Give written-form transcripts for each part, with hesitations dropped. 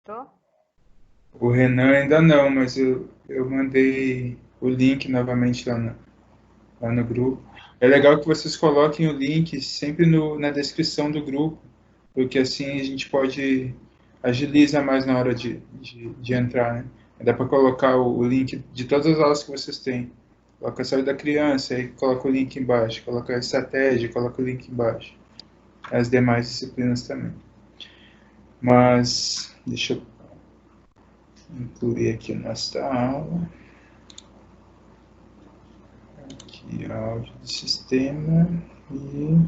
Tô? O Renan ainda não, mas eu mandei o link novamente lá no grupo. É legal que vocês coloquem o link sempre na descrição do grupo, porque assim a gente pode agiliza mais na hora de entrar, né? Dá para colocar o link de todas as aulas que vocês têm. Coloca a saúde da criança, aí coloca o link embaixo. Coloca a estratégia, coloca o link embaixo. As demais disciplinas também. Mas, deixa eu incluir aqui nesta aula. Aqui, áudio de sistema e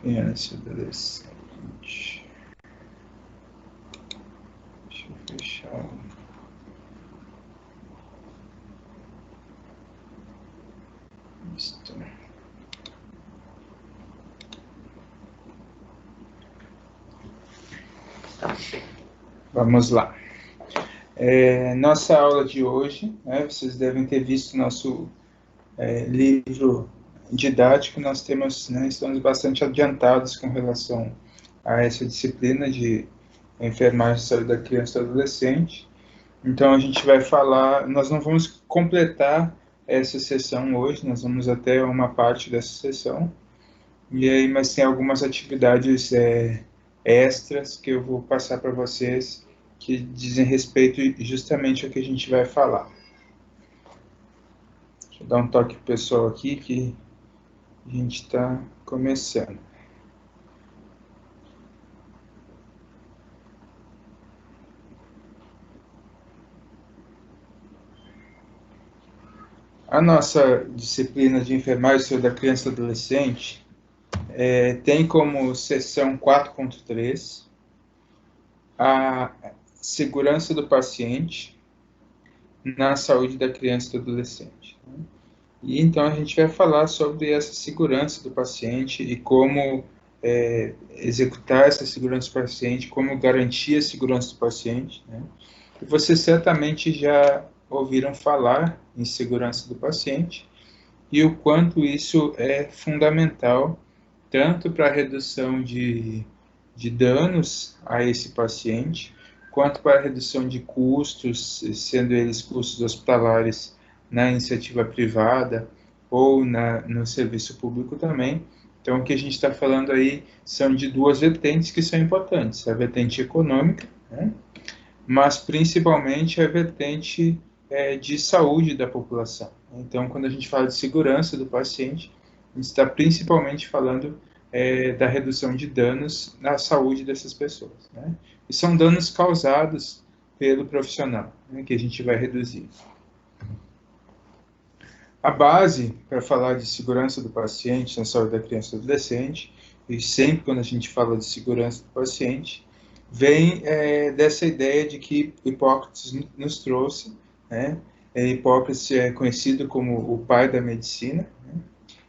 criança e adolescente. Deixa eu fechar isto. Vamos lá. Nossa aula de hoje, né, vocês devem ter visto nosso livro didático. Nós temos, né, estamos bastante adiantados com relação a essa disciplina de enfermagem e saúde da criança e do adolescente. Então a gente vai falar, nós não vamos completar essa sessão hoje, nós vamos até uma parte dessa sessão, e aí, mas tem algumas atividades extras que eu vou passar para vocês que dizem respeito justamente ao que a gente vai falar. Deixa eu dar um toque pro pessoal aqui que a gente está começando. A nossa disciplina de enfermagem e saúde da criança e do adolescente tem como seção 4.3 a segurança do paciente na saúde da criança e do adolescente. E então a gente vai falar sobre essa segurança do paciente e como executar essa segurança do paciente, como garantir a segurança do paciente, né? E vocês certamente já ouviram falar em segurança do paciente e o quanto isso é fundamental tanto para a redução de danos a esse paciente, quanto para a redução de custos, sendo eles custos hospitalares na iniciativa privada ou no serviço público também. Então, o que a gente está falando aí são de duas vertentes que são importantes: a vertente econômica, né, mas principalmente a vertente de saúde da população. Então, quando a gente fala de segurança do paciente, a gente está principalmente falando da redução de danos na saúde dessas pessoas, né? E são danos causados pelo profissional, né, que a gente vai reduzir. A base para falar de segurança do paciente na saúde da criança e do adolescente, e sempre quando a gente fala de segurança do paciente, vem dessa ideia de que Hipócrates nos trouxe, né? Hipócrates é conhecido como o pai da medicina, né?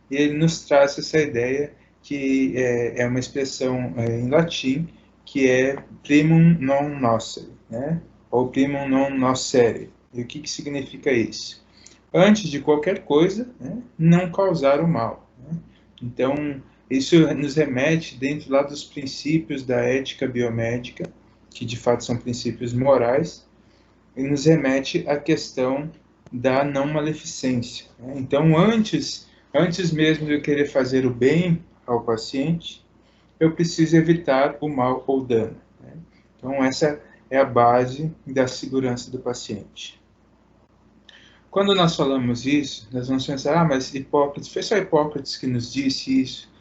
E ele nos traz essa ideia que é uma expressão em latim que é primum non nocere, né? Ou primum non nocere. E o que significa isso? Antes de qualquer coisa, né, não causar o mal, né? Então, isso nos remete dentro lá dos princípios da ética biomédica, que de fato são princípios morais, e nos remete à questão da não maleficência, né? Então, antes mesmo de eu querer fazer o bem ao paciente, eu preciso evitar o mal ou dano, né? Então, essa é a base da segurança do paciente. Quando nós falamos isso, nós vamos pensar, mas Hipócrates, foi só Hipócrates que nos disse isso?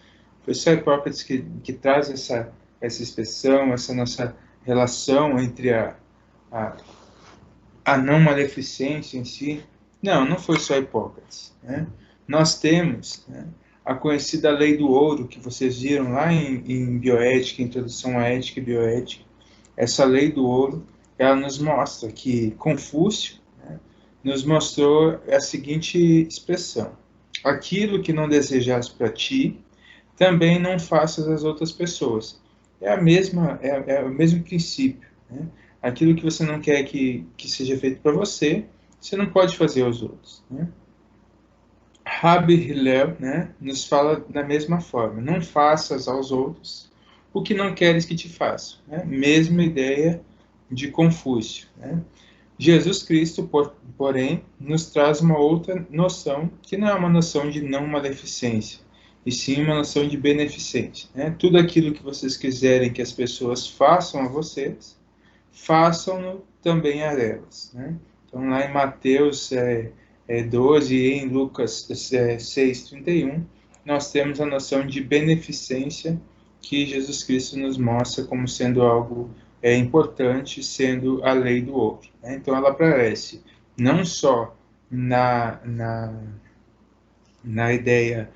Foi só Hipócrates que traz essa expressão, essa nossa relação entre a, a não maleficência em si? Não, não foi só Hipócrates, né? Nós temos, né, a conhecida lei do ouro, que vocês viram lá em Bioética, Introdução à Ética e Bioética. Essa lei do ouro, ela nos mostra que Confúcio, né, nos mostrou a seguinte expressão: aquilo que não desejas para ti, também não faças às outras pessoas. É o mesmo princípio, né? Aquilo que você não quer que seja feito para você, você não pode fazer aos outros, né? Rabbi Hillel, né, nos fala da mesma forma: não faças aos outros o que não queres que te faça. Né? Mesma ideia de Confúcio. Né? Jesus Cristo, porém, nos traz uma outra noção, que não é uma noção de não maleficência, e sim uma noção de beneficência. Né? Tudo aquilo que vocês quiserem que as pessoas façam a vocês, façam-no também a elas. Né? Então, lá em Mateus 12 e em Lucas 6:31, nós temos a noção de beneficência que Jesus Cristo nos mostra como sendo algo importante, sendo a lei do outro. Né? Então, ela aparece não só na ideia,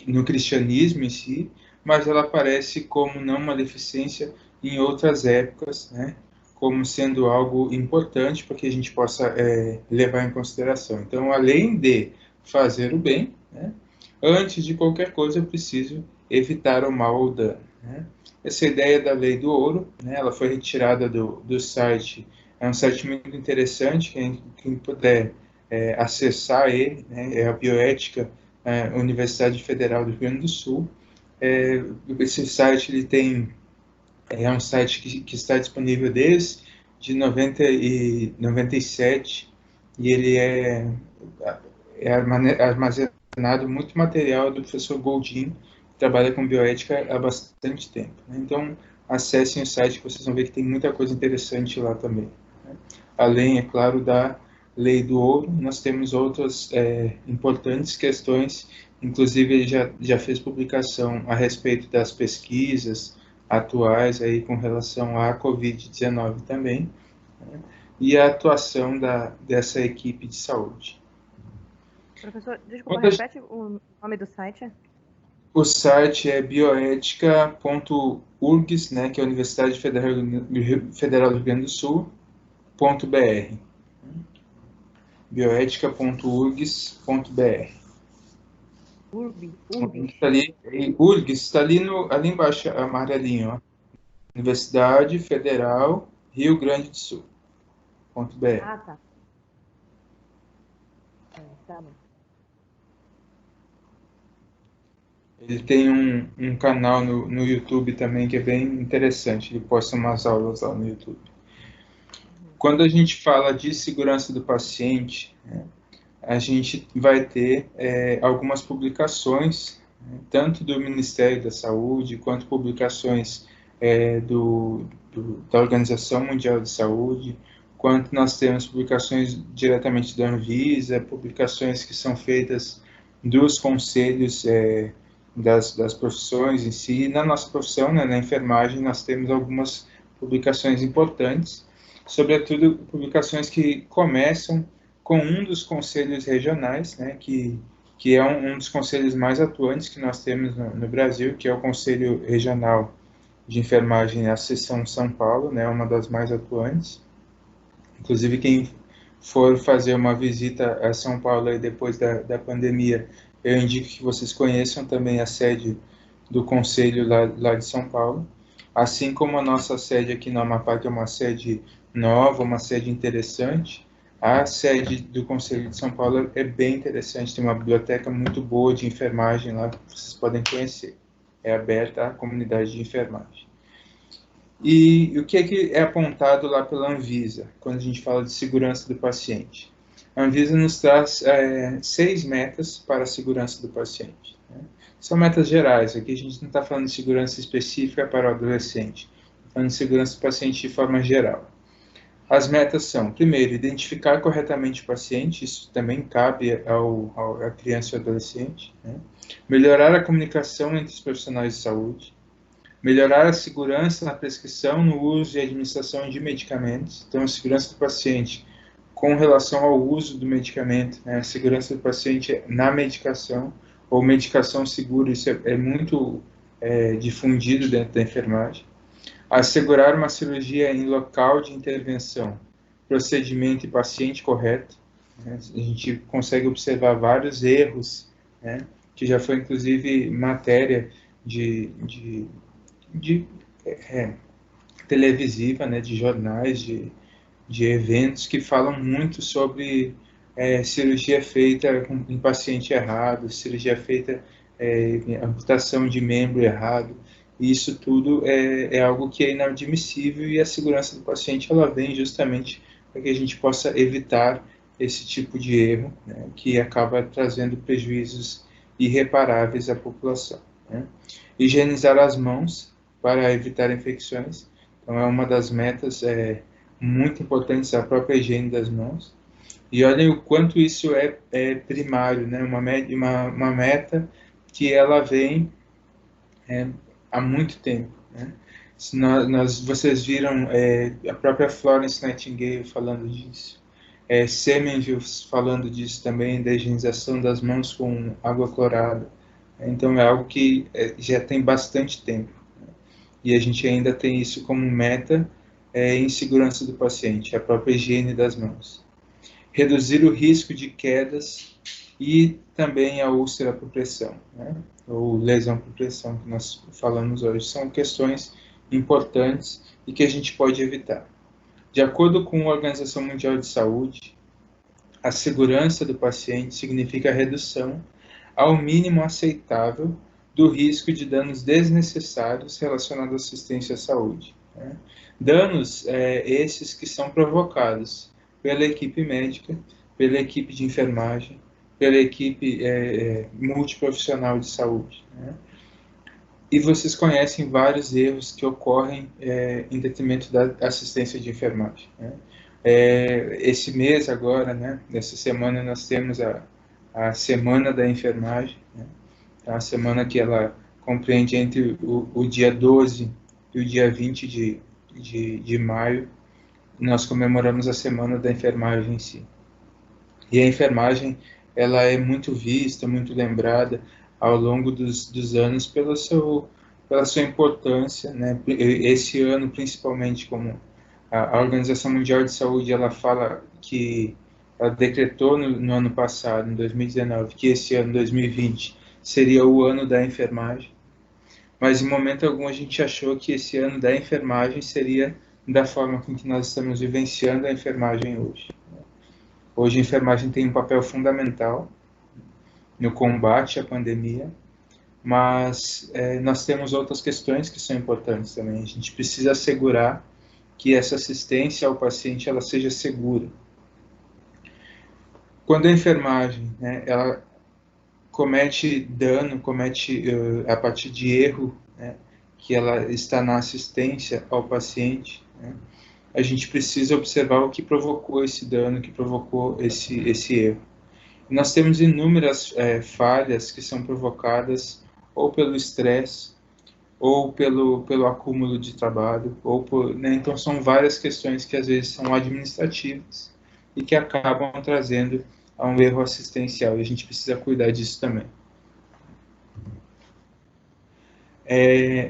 no cristianismo em si, mas ela aparece como não maleficência em outras épocas, né? Como sendo algo importante para que a gente possa levar em consideração. Então, além de fazer o bem, né? Antes de qualquer coisa, eu preciso evitar o mal ou o dano. Né? Essa ideia da lei do ouro, né? Ela foi retirada do site, é um site muito interessante, quem puder acessar ele, né? É a Bioética, Universidade Federal do Rio Grande do Sul. Esse site ele é um site que está disponível desde de 97 e ele é armazenado muito material do professor Goldin, que trabalha com bioética há bastante tempo. Né? Então, acessem o site que vocês vão ver que tem muita coisa interessante lá também. Né? Além, é claro, da lei do ouro, nós temos outras importantes questões, inclusive ele já fez publicação a respeito das pesquisas atuais aí com relação à Covid-19 também, né? E a atuação dessa equipe de saúde. Professor, desculpa, repete o nome do site? O site é bioética.urgs, né, que é a Universidade Federal do Rio Grande do Sul, .br. bioética.urgs.br. URGS está ali embaixo, amarelinho, ó. Universidade Federal Rio Grande do Sul. .br. Ah, tá. Tá bom. Ele tem um canal no YouTube também que é bem interessante. Ele posta umas aulas lá no YouTube. Quando a gente fala de segurança do paciente, né, a gente vai ter algumas publicações, né, tanto do Ministério da Saúde, quanto publicações da Organização Mundial de Saúde, quanto nós temos publicações diretamente da Anvisa, publicações que são feitas dos conselhos das profissões em si. Na nossa profissão, né, na enfermagem, nós temos algumas publicações importantes, sobretudo publicações que começam com um dos conselhos regionais, né, que é um dos conselhos mais atuantes que nós temos no Brasil, que é o Conselho Regional de Enfermagem, a Seção São Paulo, né, uma das mais atuantes. Inclusive, quem for fazer uma visita a São Paulo aí depois da pandemia, eu indico que vocês conheçam também a sede do Conselho lá de São Paulo, assim como a nossa sede aqui no Amapá, que é uma sede nova, uma sede interessante. A sede do Conselho de São Paulo é bem interessante, tem uma biblioteca muito boa de enfermagem lá, que vocês podem conhecer. É aberta à comunidade de enfermagem. E o que é apontado lá pela Anvisa, quando a gente fala de segurança do paciente? A Anvisa nos traz 6 metas para a segurança do paciente. Né? São metas gerais, aqui a gente não está falando de segurança específica para o adolescente, está falando de segurança do paciente de forma geral. As metas são, primeiro, identificar corretamente o paciente, isso também cabe à criança e ao adolescente, né? Melhorar a comunicação entre os profissionais de saúde, melhorar a segurança na prescrição, no uso e administração de medicamentos, então a segurança do paciente com relação ao uso do medicamento, né? A segurança do paciente na medicação, ou medicação segura, isso é muito difundido dentro da enfermagem. Assegurar uma cirurgia em local de intervenção, procedimento e paciente correto. Né? A gente consegue observar vários erros, né? Que já foi inclusive matéria de televisiva, né? De jornais, de eventos que falam muito sobre cirurgia feita em paciente errado, cirurgia feita em amputação de membro errado. E isso tudo é algo que é inadmissível, e a segurança do paciente ela vem justamente para que a gente possa evitar esse tipo de erro, né, que acaba trazendo prejuízos irreparáveis à população, né? Higienizar as mãos para evitar infecções. Então, é uma das metas muito importantes, a própria higiene das mãos. E olhem o quanto isso é primário, né? Uma meta que ela vem há muito tempo, né? Vocês viram a própria Florence Nightingale falando disso, Semenville falando disso também, da higienização das mãos com água clorada. Então é algo que já tem bastante tempo, né? E a gente ainda tem isso como meta em segurança do paciente, a própria higiene das mãos. Reduzir o risco de quedas e também a úlcera por pressão, né? Ou lesão por pressão, que nós falamos hoje. São questões importantes e que a gente pode evitar. De acordo com a Organização Mundial de Saúde, a segurança do paciente significa a redução ao mínimo aceitável do risco de danos desnecessários relacionados à assistência à saúde, né? Danos esses que são provocados pela equipe médica, pela equipe de enfermagem, pela equipe multiprofissional de saúde, né? E vocês conhecem vários erros que ocorrem em detrimento da assistência de enfermagem, né? Esse mês agora, né, nessa semana, nós temos a Semana da Enfermagem, né? É uma semana que ela compreende entre o dia 12 e o dia 20 de maio. Nós comemoramos a Semana da Enfermagem em si. E a enfermagem, ela é muito vista, muito lembrada ao longo dos anos pela sua importância, né? Esse ano, principalmente, como a Organização Mundial de Saúde, ela fala que ela decretou no ano passado, em 2019, que esse ano, 2020, seria o ano da enfermagem, mas em momento algum a gente achou que esse ano da enfermagem seria da forma com que nós estamos vivenciando a enfermagem hoje. Hoje a enfermagem tem um papel fundamental no combate à pandemia, mas nós temos outras questões que são importantes também. A gente precisa assegurar que essa assistência ao paciente ela seja segura. Quando a enfermagem, né, ela comete dano, a partir de erro, né, que ela está na assistência ao paciente, né, a gente precisa observar o que provocou esse dano, o que provocou esse erro. Nós temos inúmeras falhas que são provocadas ou pelo estresse, ou pelo acúmulo de trabalho, né, então são várias questões que às vezes são administrativas e que acabam trazendo a um erro assistencial, e a gente precisa cuidar disso também.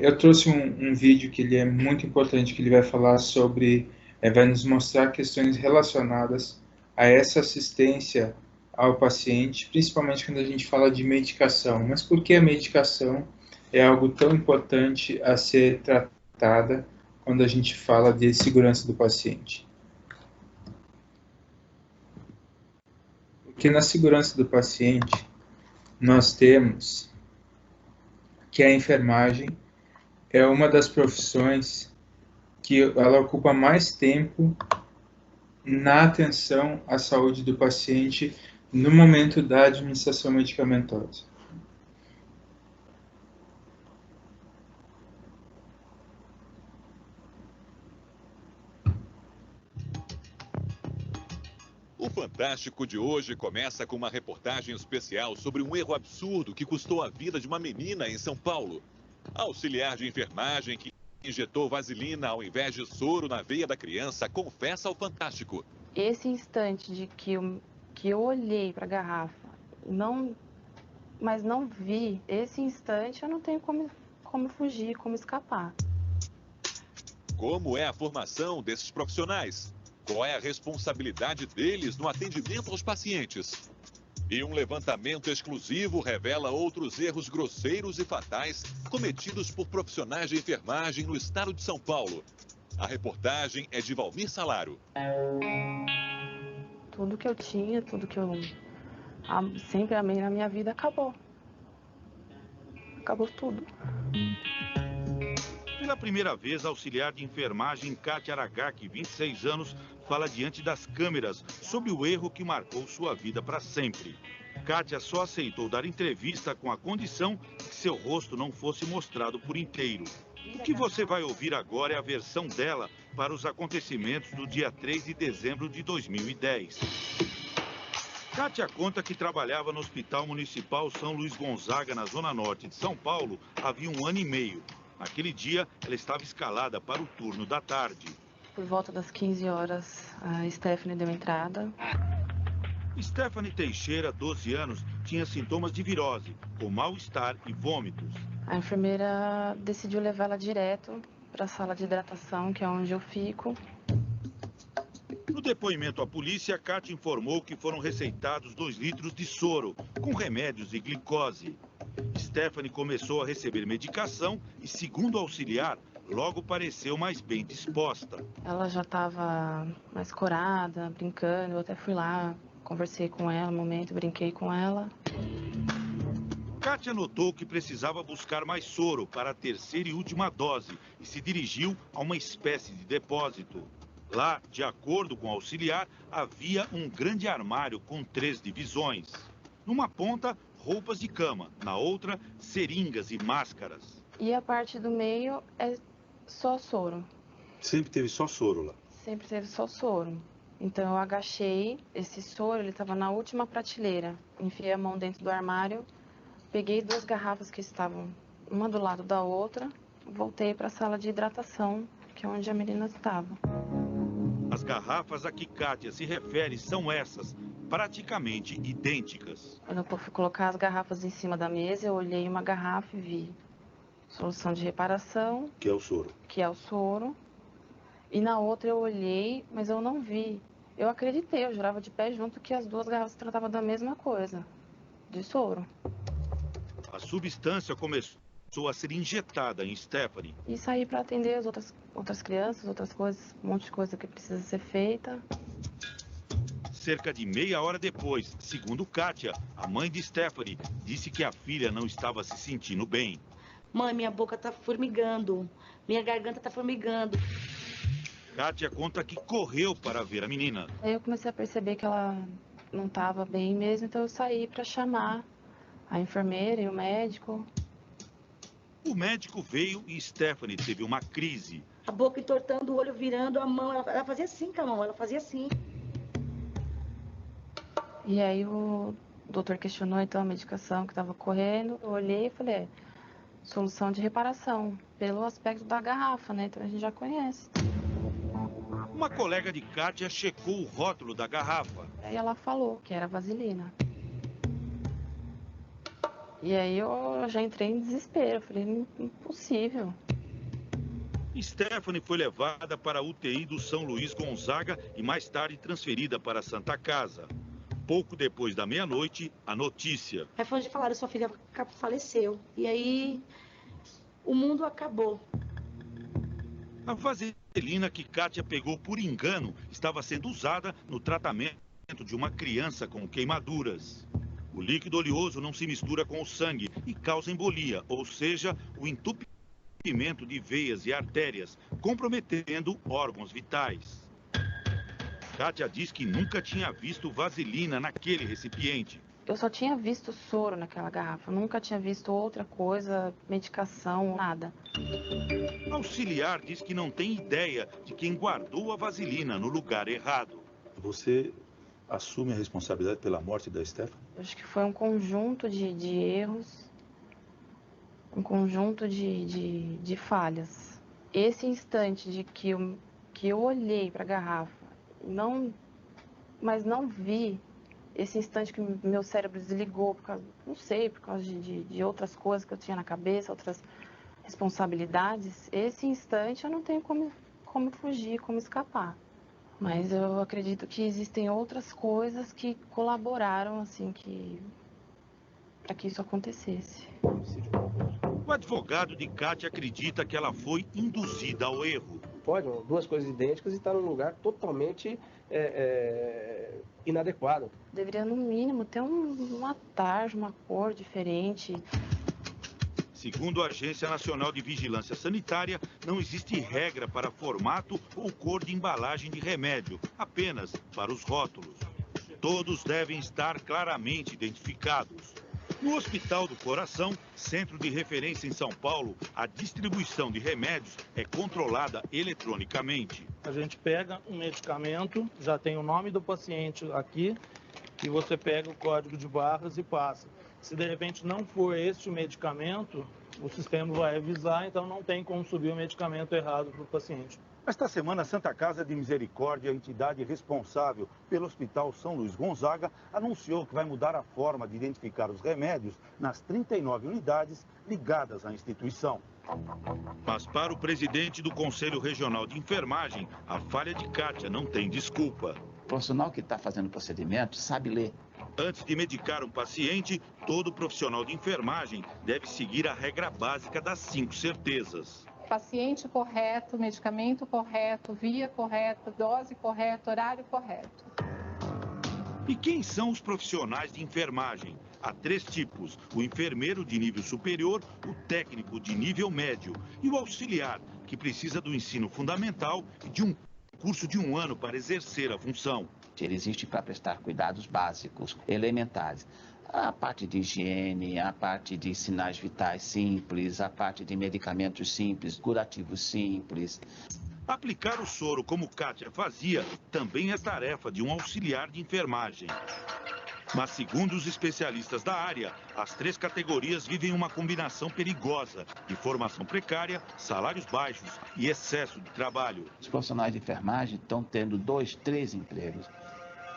Eu trouxe um vídeo que ele é muito importante, que ele vai falar sobre, vai nos mostrar questões relacionadas a essa assistência ao paciente, principalmente quando a gente fala de medicação. Mas por que a medicação é algo tão importante a ser tratada quando a gente fala de segurança do paciente? Porque na segurança do paciente, nós temos que a enfermagem é uma das profissões que ela ocupa mais tempo na atenção à saúde do paciente no momento da administração medicamentosa. O Fantástico de hoje começa com uma reportagem especial sobre um erro absurdo que custou a vida de uma menina em São Paulo. A auxiliar de enfermagem que injetou vaselina ao invés de soro na veia da criança confessa ao Fantástico. Esse instante de que eu olhei para a garrafa, mas não vi, esse instante eu não tenho como fugir, como escapar. Como é a formação desses profissionais? Qual é a responsabilidade deles no atendimento aos pacientes? E um levantamento exclusivo revela outros erros grosseiros e fatais cometidos por profissionais de enfermagem no estado de São Paulo. A reportagem é de Valmir Salaro. Tudo que eu tinha, tudo que eu sempre amei na minha vida acabou. Acabou tudo. Pela primeira vez, a auxiliar de enfermagem Kátia Aragaki, 26 anos, fala diante das câmeras sobre o erro que marcou sua vida para sempre. Kátia só aceitou dar entrevista com a condição que seu rosto não fosse mostrado por inteiro. O que você vai ouvir agora é a versão dela para os acontecimentos do dia 3 de dezembro de 2010. Kátia conta que trabalhava no Hospital Municipal São Luís Gonzaga, na Zona Norte de São Paulo, havia 1 ano e meio. Naquele dia, ela estava escalada para o turno da tarde. Por volta das 15 horas, a Stephanie deu entrada. Stephanie Teixeira, 12 anos, tinha sintomas de virose, com mal-estar e vômitos. A enfermeira decidiu levá-la direto para a sala de hidratação, que é onde eu fico. No depoimento à polícia, Kátia informou que foram receitados 2 litros de soro, com remédios e glicose. Stephanie começou a receber medicação e, segundo o auxiliar, logo pareceu mais bem disposta. Ela já estava mais corada, brincando, eu até fui lá, conversei com ela um momento, brinquei com ela. Kátia notou que precisava buscar mais soro para a terceira e última dose e se dirigiu a uma espécie de depósito. Lá, de acordo com o auxiliar, havia um grande armário com 3 divisões. Numa ponta, roupas de cama, na outra, seringas e máscaras. E a parte do meio é só soro. Sempre teve só soro lá? Sempre teve só soro. Então eu agachei, esse soro ele estava na última prateleira. Enfiei a mão dentro do armário, peguei 2 garrafas que estavam uma do lado da outra, voltei para a sala de hidratação, que é onde a menina estava. As garrafas a que Kátia se refere são essas, praticamente idênticas. Quando eu fui colocar as garrafas em cima da mesa, eu olhei uma garrafa e vi solução de reparação. Que é o soro. Que é o soro. E na outra eu olhei, mas eu não vi. Eu acreditei, eu jurava de pé junto que as 2 garrafas tratavam da mesma coisa, de soro. A substância começou a ser injetada em Stephanie. E saí para atender as outras crianças, outras coisas, um monte de coisa que precisa ser feita. Cerca de meia hora depois, segundo Kátia, a mãe de Stephanie disse que a filha não estava se sentindo bem. Mãe, minha boca tá formigando, minha garganta tá formigando. Kátia conta que correu para ver a menina. Aí eu comecei a perceber que ela não estava bem mesmo, então eu saí para chamar a enfermeira e o médico. O médico veio e Stephanie teve uma crise. A boca entortando, o olho virando, a mão, ela fazia assim com a mão, ela fazia assim. E aí o doutor questionou então a medicação que estava correndo. Eu olhei e falei, solução de reparação, pelo aspecto da garrafa, né? Então a gente já conhece. Uma colega de Kátia checou o rótulo da garrafa. Aí ela falou que era vaselina. E aí eu já entrei em desespero, eu falei, impossível. Stephanie foi levada para a UTI do São Luís Gonzaga e mais tarde transferida para a Santa Casa. Pouco depois da meia-noite, a notícia. Aí foi onde falaram, sua filha faleceu. E aí o mundo acabou. A vaselina que Kátia pegou por engano estava sendo usada no tratamento de uma criança com queimaduras. O líquido oleoso não se mistura com o sangue e causa embolia, ou seja, o entupimento de veias e artérias, comprometendo órgãos vitais. Kátia diz que nunca tinha visto vaselina naquele recipiente. Eu só tinha visto soro naquela garrafa, nunca tinha visto outra coisa, medicação, nada. O auxiliar diz que não tem ideia de quem guardou a vaselina no lugar errado. Você assume a responsabilidade pela morte da Stephanie? Eu acho que foi um conjunto de erros, um conjunto de falhas. Esse instante de que eu olhei para a garrafa, mas não vi, esse instante que meu cérebro desligou, não sei, por causa de outras coisas que eu tinha na cabeça, outras responsabilidades, esse instante eu não tenho como fugir, como escapar. Mas eu acredito que existem outras coisas que colaboraram, assim, para que isso acontecesse. O advogado de Kátia acredita que ela foi induzida ao erro. Pode, 2 coisas idênticas e está num lugar totalmente inadequado. Deveria, no mínimo, ter uma tarja, uma cor diferente. Segundo a Agência Nacional de Vigilância Sanitária, não existe regra para formato ou cor de embalagem de remédio, apenas para os rótulos. Todos devem estar claramente identificados. No Hospital do Coração, centro de referência em São Paulo, a distribuição de remédios é controlada eletronicamente. A gente pega um medicamento, já tem o nome do paciente aqui, e você pega o código de barras e passa. Se de repente não for este o medicamento, o sistema vai avisar, então não tem como subir o medicamento errado para o paciente. Esta semana, a Santa Casa de Misericórdia, a entidade responsável pelo Hospital São Luís Gonzaga, anunciou que vai mudar a forma de identificar os remédios nas 39 unidades ligadas à instituição. Mas para o presidente do Conselho Regional de Enfermagem, a falha de Kátia não tem desculpa. O profissional que está fazendo o procedimento sabe ler. Antes de medicar um paciente, todo profissional de enfermagem deve seguir a regra básica das 5 certezas. Paciente correto, medicamento correto, via correta, dose correta, horário correto. E quem são os profissionais de enfermagem? Há 3 tipos: o enfermeiro de nível superior, o técnico de nível médio e o auxiliar, que precisa do ensino fundamental e de um curso de 1 ano para exercer a função. Ele existe para prestar cuidados básicos, elementares. A parte de higiene, a parte de sinais vitais simples, a parte de medicamentos simples, curativos simples. Aplicar o soro, como Kátia fazia, também é tarefa de um auxiliar de enfermagem. Mas, segundo os especialistas da área, as 3 categorias vivem uma combinação perigosa de formação precária, salários baixos e excesso de trabalho. Os profissionais de enfermagem estão tendo 2, 3 empregos.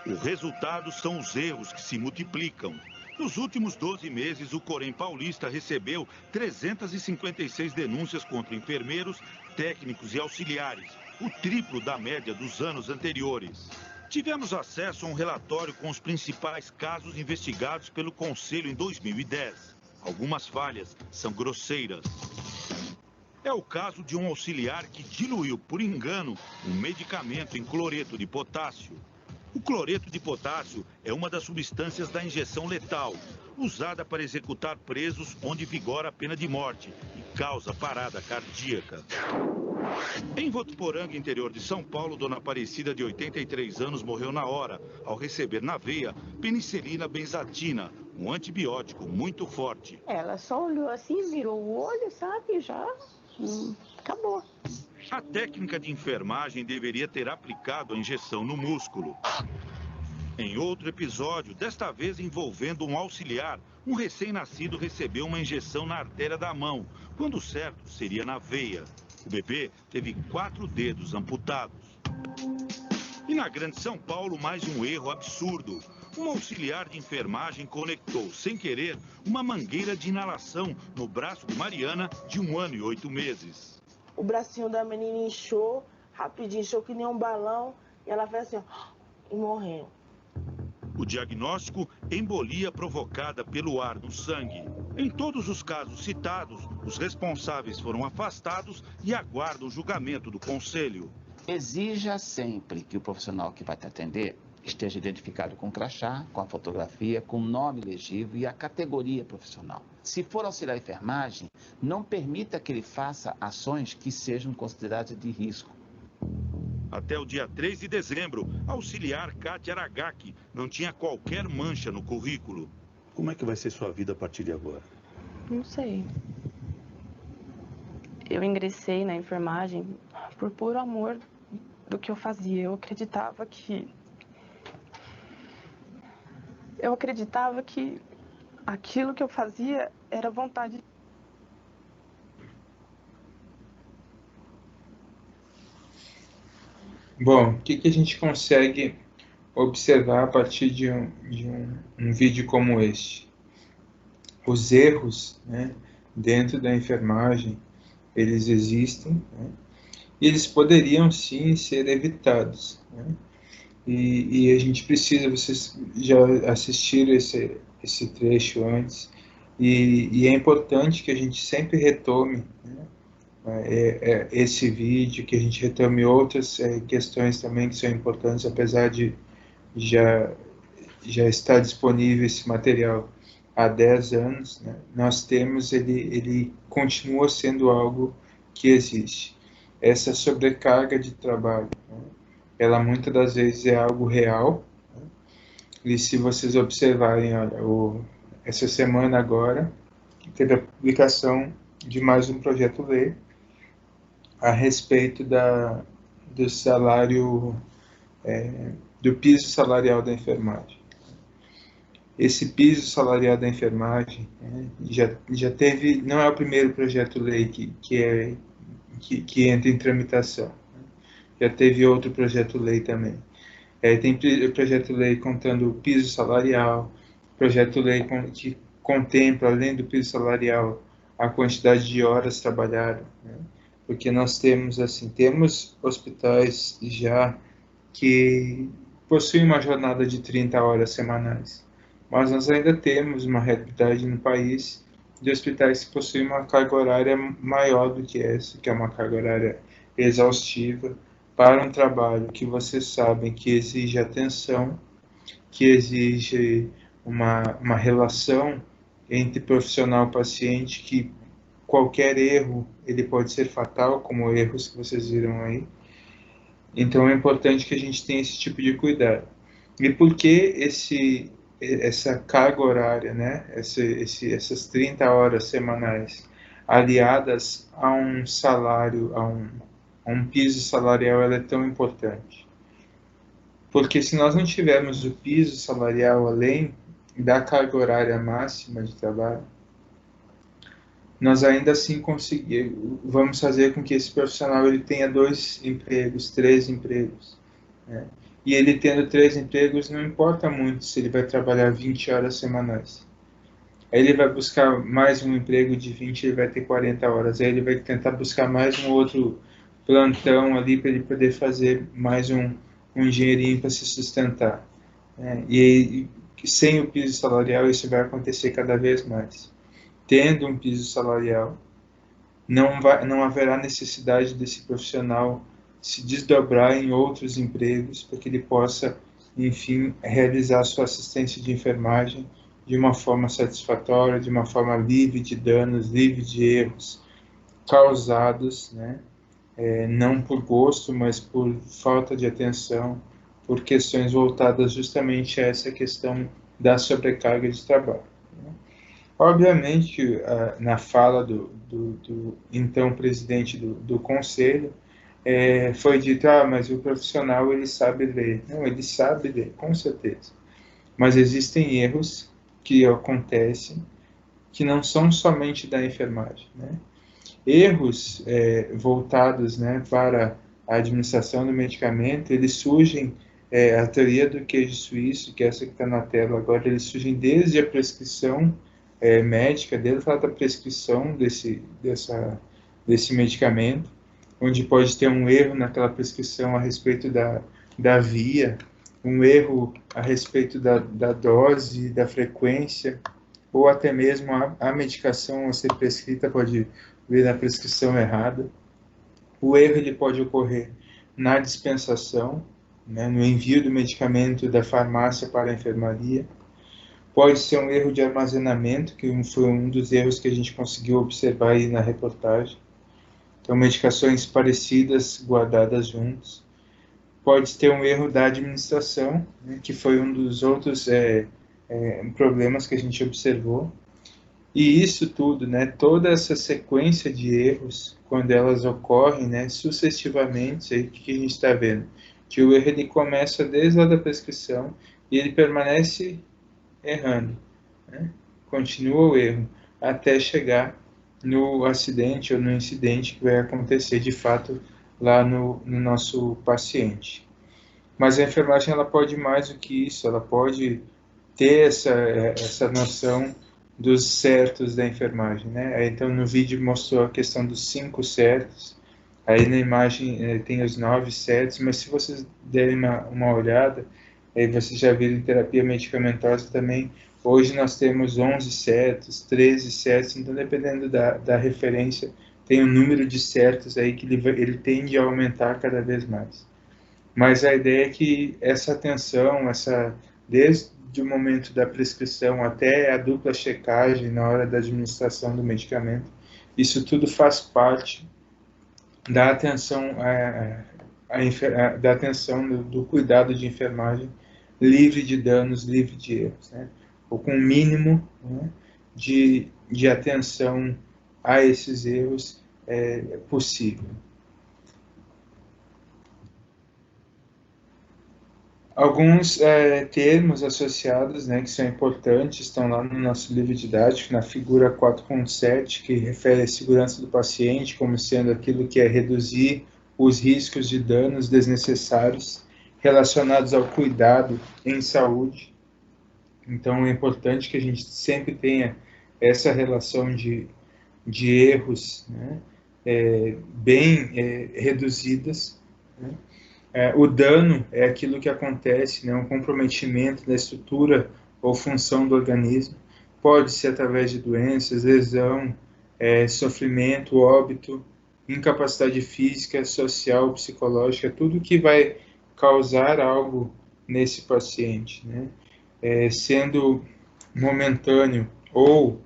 O resultado são os erros que se multiplicam. Nos últimos 12 meses, o Corém Paulista recebeu 356 denúncias contra enfermeiros, técnicos e auxiliares, o triplo da média dos anos anteriores. Tivemos acesso a um relatório com os principais casos investigados pelo Conselho em 2010. Algumas falhas são grosseiras. É o caso de um auxiliar que diluiu, por engano, um medicamento em cloreto de potássio. O cloreto de potássio é uma das substâncias da injeção letal, usada para executar presos onde vigora a pena de morte e causa parada cardíaca. Em Votuporanga, interior de São Paulo, Dona Aparecida, de 83 anos, morreu na hora, ao receber na veia penicilina benzatina, um antibiótico muito forte. Ela só olhou assim, virou o olho, sabe, já acabou. A técnica de enfermagem deveria ter aplicado a injeção no músculo. Em outro episódio, desta vez envolvendo um auxiliar, um recém-nascido recebeu uma injeção na artéria da mão, quando o certo seria na veia. O bebê teve 4 dedos amputados. E na Grande São Paulo, mais um erro absurdo. Um auxiliar de enfermagem conectou, sem querer, uma mangueira de inalação no braço de Mariana, de 1 ano e 8 meses. O bracinho da menina inchou, rapidinho, inchou que nem um balão, e ela fez assim, ó, e morreu. O diagnóstico, embolia provocada pelo ar no sangue. Em todos os casos citados, os responsáveis foram afastados e aguardam o julgamento do Conselho. Exija sempre que o profissional que vai te atender esteja identificado com o crachá, com a fotografia, com o nome legível e a categoria profissional. Se for auxiliar de enfermagem, não permita que ele faça ações que sejam consideradas de risco. Até o dia 3 de dezembro, a auxiliar Kátia Aragaki não tinha qualquer mancha no currículo. Como é que vai ser sua vida a partir de agora? Não sei. Eu ingressei na enfermagem por puro amor do que eu fazia. Eu acreditava que aquilo que eu fazia era vontade. Bom, o que a gente consegue observar a partir de um vídeo como este? Os erros, né, dentro da enfermagem, eles existem, né, e eles poderiam sim ser evitados, né? E a gente precisa, vocês já assistiram esse trecho antes, e é importante que a gente sempre retome, né, esse vídeo, que a gente retome outras questões também que são importantes, apesar de já estar disponível esse material há 10 anos, né, nós temos, ele continua sendo algo que existe. Essa sobrecarga de trabalho, né, ela muitas das vezes é algo real, né, e se vocês observarem, olha, essa semana agora, teve a publicação de mais um projeto-lei a respeito do salário, do piso salarial da enfermagem. Esse piso salarial da enfermagem, né, já teve, não é o primeiro projeto-lei que entra em tramitação, né? Já teve outro projeto-lei também. Tem projeto-lei contando o piso salarial, projeto-lei que contempla, além do piso salarial, a quantidade de horas trabalhadas, né? Porque nós temos, assim, temos hospitais já que possuem uma jornada de 30 horas semanais, mas nós ainda temos uma realidade no país de hospitais que possuem uma carga horária maior do que essa, que é uma carga horária exaustiva, para um trabalho que vocês sabem que exige atenção, que exige uma relação entre profissional e paciente, que qualquer erro ele pode ser fatal, como erros que vocês viram aí. Então é importante que a gente tenha esse tipo de cuidado. E por que essa carga horária, né? Essas 30 horas semanais, aliadas a um salário, a um piso salarial, ela é tão importante? Porque se nós não tivermos o piso salarial além da carga horária máxima de trabalho, nós ainda assim vamos fazer com que esse profissional ele tenha 2 empregos, 3 empregos, né? E ele tendo 3 empregos, não importa muito se ele vai trabalhar 20 horas semanais. Aí ele vai buscar mais um emprego de 20, ele vai ter 40 horas. Aí ele vai tentar buscar mais um outro plantão ali para ele poder fazer mais um dinheirinho para se sustentar, né? E sem o piso salarial isso vai acontecer cada vez mais. Tendo um piso salarial, não haverá necessidade desse profissional se desdobrar em outros empregos para que ele possa, enfim, realizar sua assistência de enfermagem de uma forma satisfatória, de uma forma livre de danos, livre de erros causados, né? Não por gosto, mas por falta de atenção, por questões voltadas justamente a essa questão da sobrecarga de trabalho, né? Obviamente, na fala do então presidente do conselho, foi dito, mas o profissional ele sabe ler. Não, ele sabe ler, com certeza. Mas existem erros que acontecem que não são somente da enfermagem, né? Erros voltados, né, para a administração do medicamento, eles surgem, a teoria do queijo suíço, que é essa que está na tela agora, eles surgem desde a prescrição médica, desde a prescrição desse medicamento, onde pode ter um erro naquela prescrição a respeito da via, um erro a respeito da dose, da frequência, ou até mesmo a medicação a ser prescrita pode vir na prescrição errada. O erro ele pode ocorrer na dispensação, né, no envio do medicamento da farmácia para a enfermaria. Pode ser um erro de armazenamento, que foi um dos erros que a gente conseguiu observar aí na reportagem. Então, medicações parecidas guardadas juntos. Pode ter um erro da administração, né, que foi um dos outros problemas que a gente observou. E isso tudo, né, toda essa sequência de erros, quando elas ocorrem, né, sucessivamente, aí, o que a gente está vendo? Que o erro ele começa desde lá da prescrição e ele permanece errando, né? Continua o erro até chegar no acidente ou no incidente que vai acontecer de fato lá no nosso paciente. Mas a enfermagem ela pode mais do que isso, ela pode ter essa noção dos certos da enfermagem, né? Então no vídeo mostrou a questão dos 5 certos, aí na imagem tem os 9 certos, mas se vocês derem uma olhada, aí vocês já viram em terapia medicamentosa também, hoje nós temos 11 certos, 13 certos, então dependendo da referência, tem um número de certos aí que ele tende a aumentar cada vez mais. Mas a ideia é que essa atenção, desde o momento da prescrição até a dupla checagem na hora da administração do medicamento. Isso tudo faz parte da atenção, da atenção do cuidado de enfermagem livre de danos, livre de erros, né? Ou com o mínimo, né, de atenção a esses erros possível. Alguns termos associados, né, que são importantes, estão lá no nosso livro didático, na figura 4.7, que refere à segurança do paciente como sendo aquilo que é reduzir os riscos de danos desnecessários relacionados ao cuidado em saúde. Então, é importante que a gente sempre tenha essa relação de erros, né, bem reduzidas, né? O dano é aquilo que acontece, né, um comprometimento da estrutura ou função do organismo. Pode ser através de doenças, lesão, sofrimento, óbito, incapacidade física, social, psicológica, tudo que vai causar algo nesse paciente, né? Sendo momentâneo ou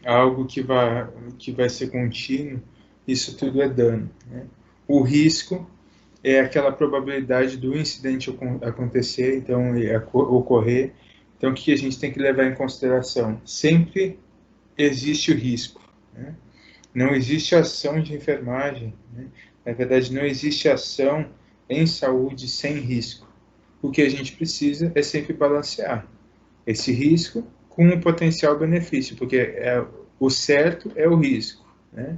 algo que vai ser contínuo, isso tudo é dano, né? O risco é aquela probabilidade do incidente acontecer, então ocorrer. Então, o que a gente tem que levar em consideração? Sempre existe o risco, né? Não existe ação de enfermagem, né? Na verdade, não existe ação em saúde sem risco. O que a gente precisa é sempre balancear esse risco com o potencial benefício, porque o certo é o risco, né?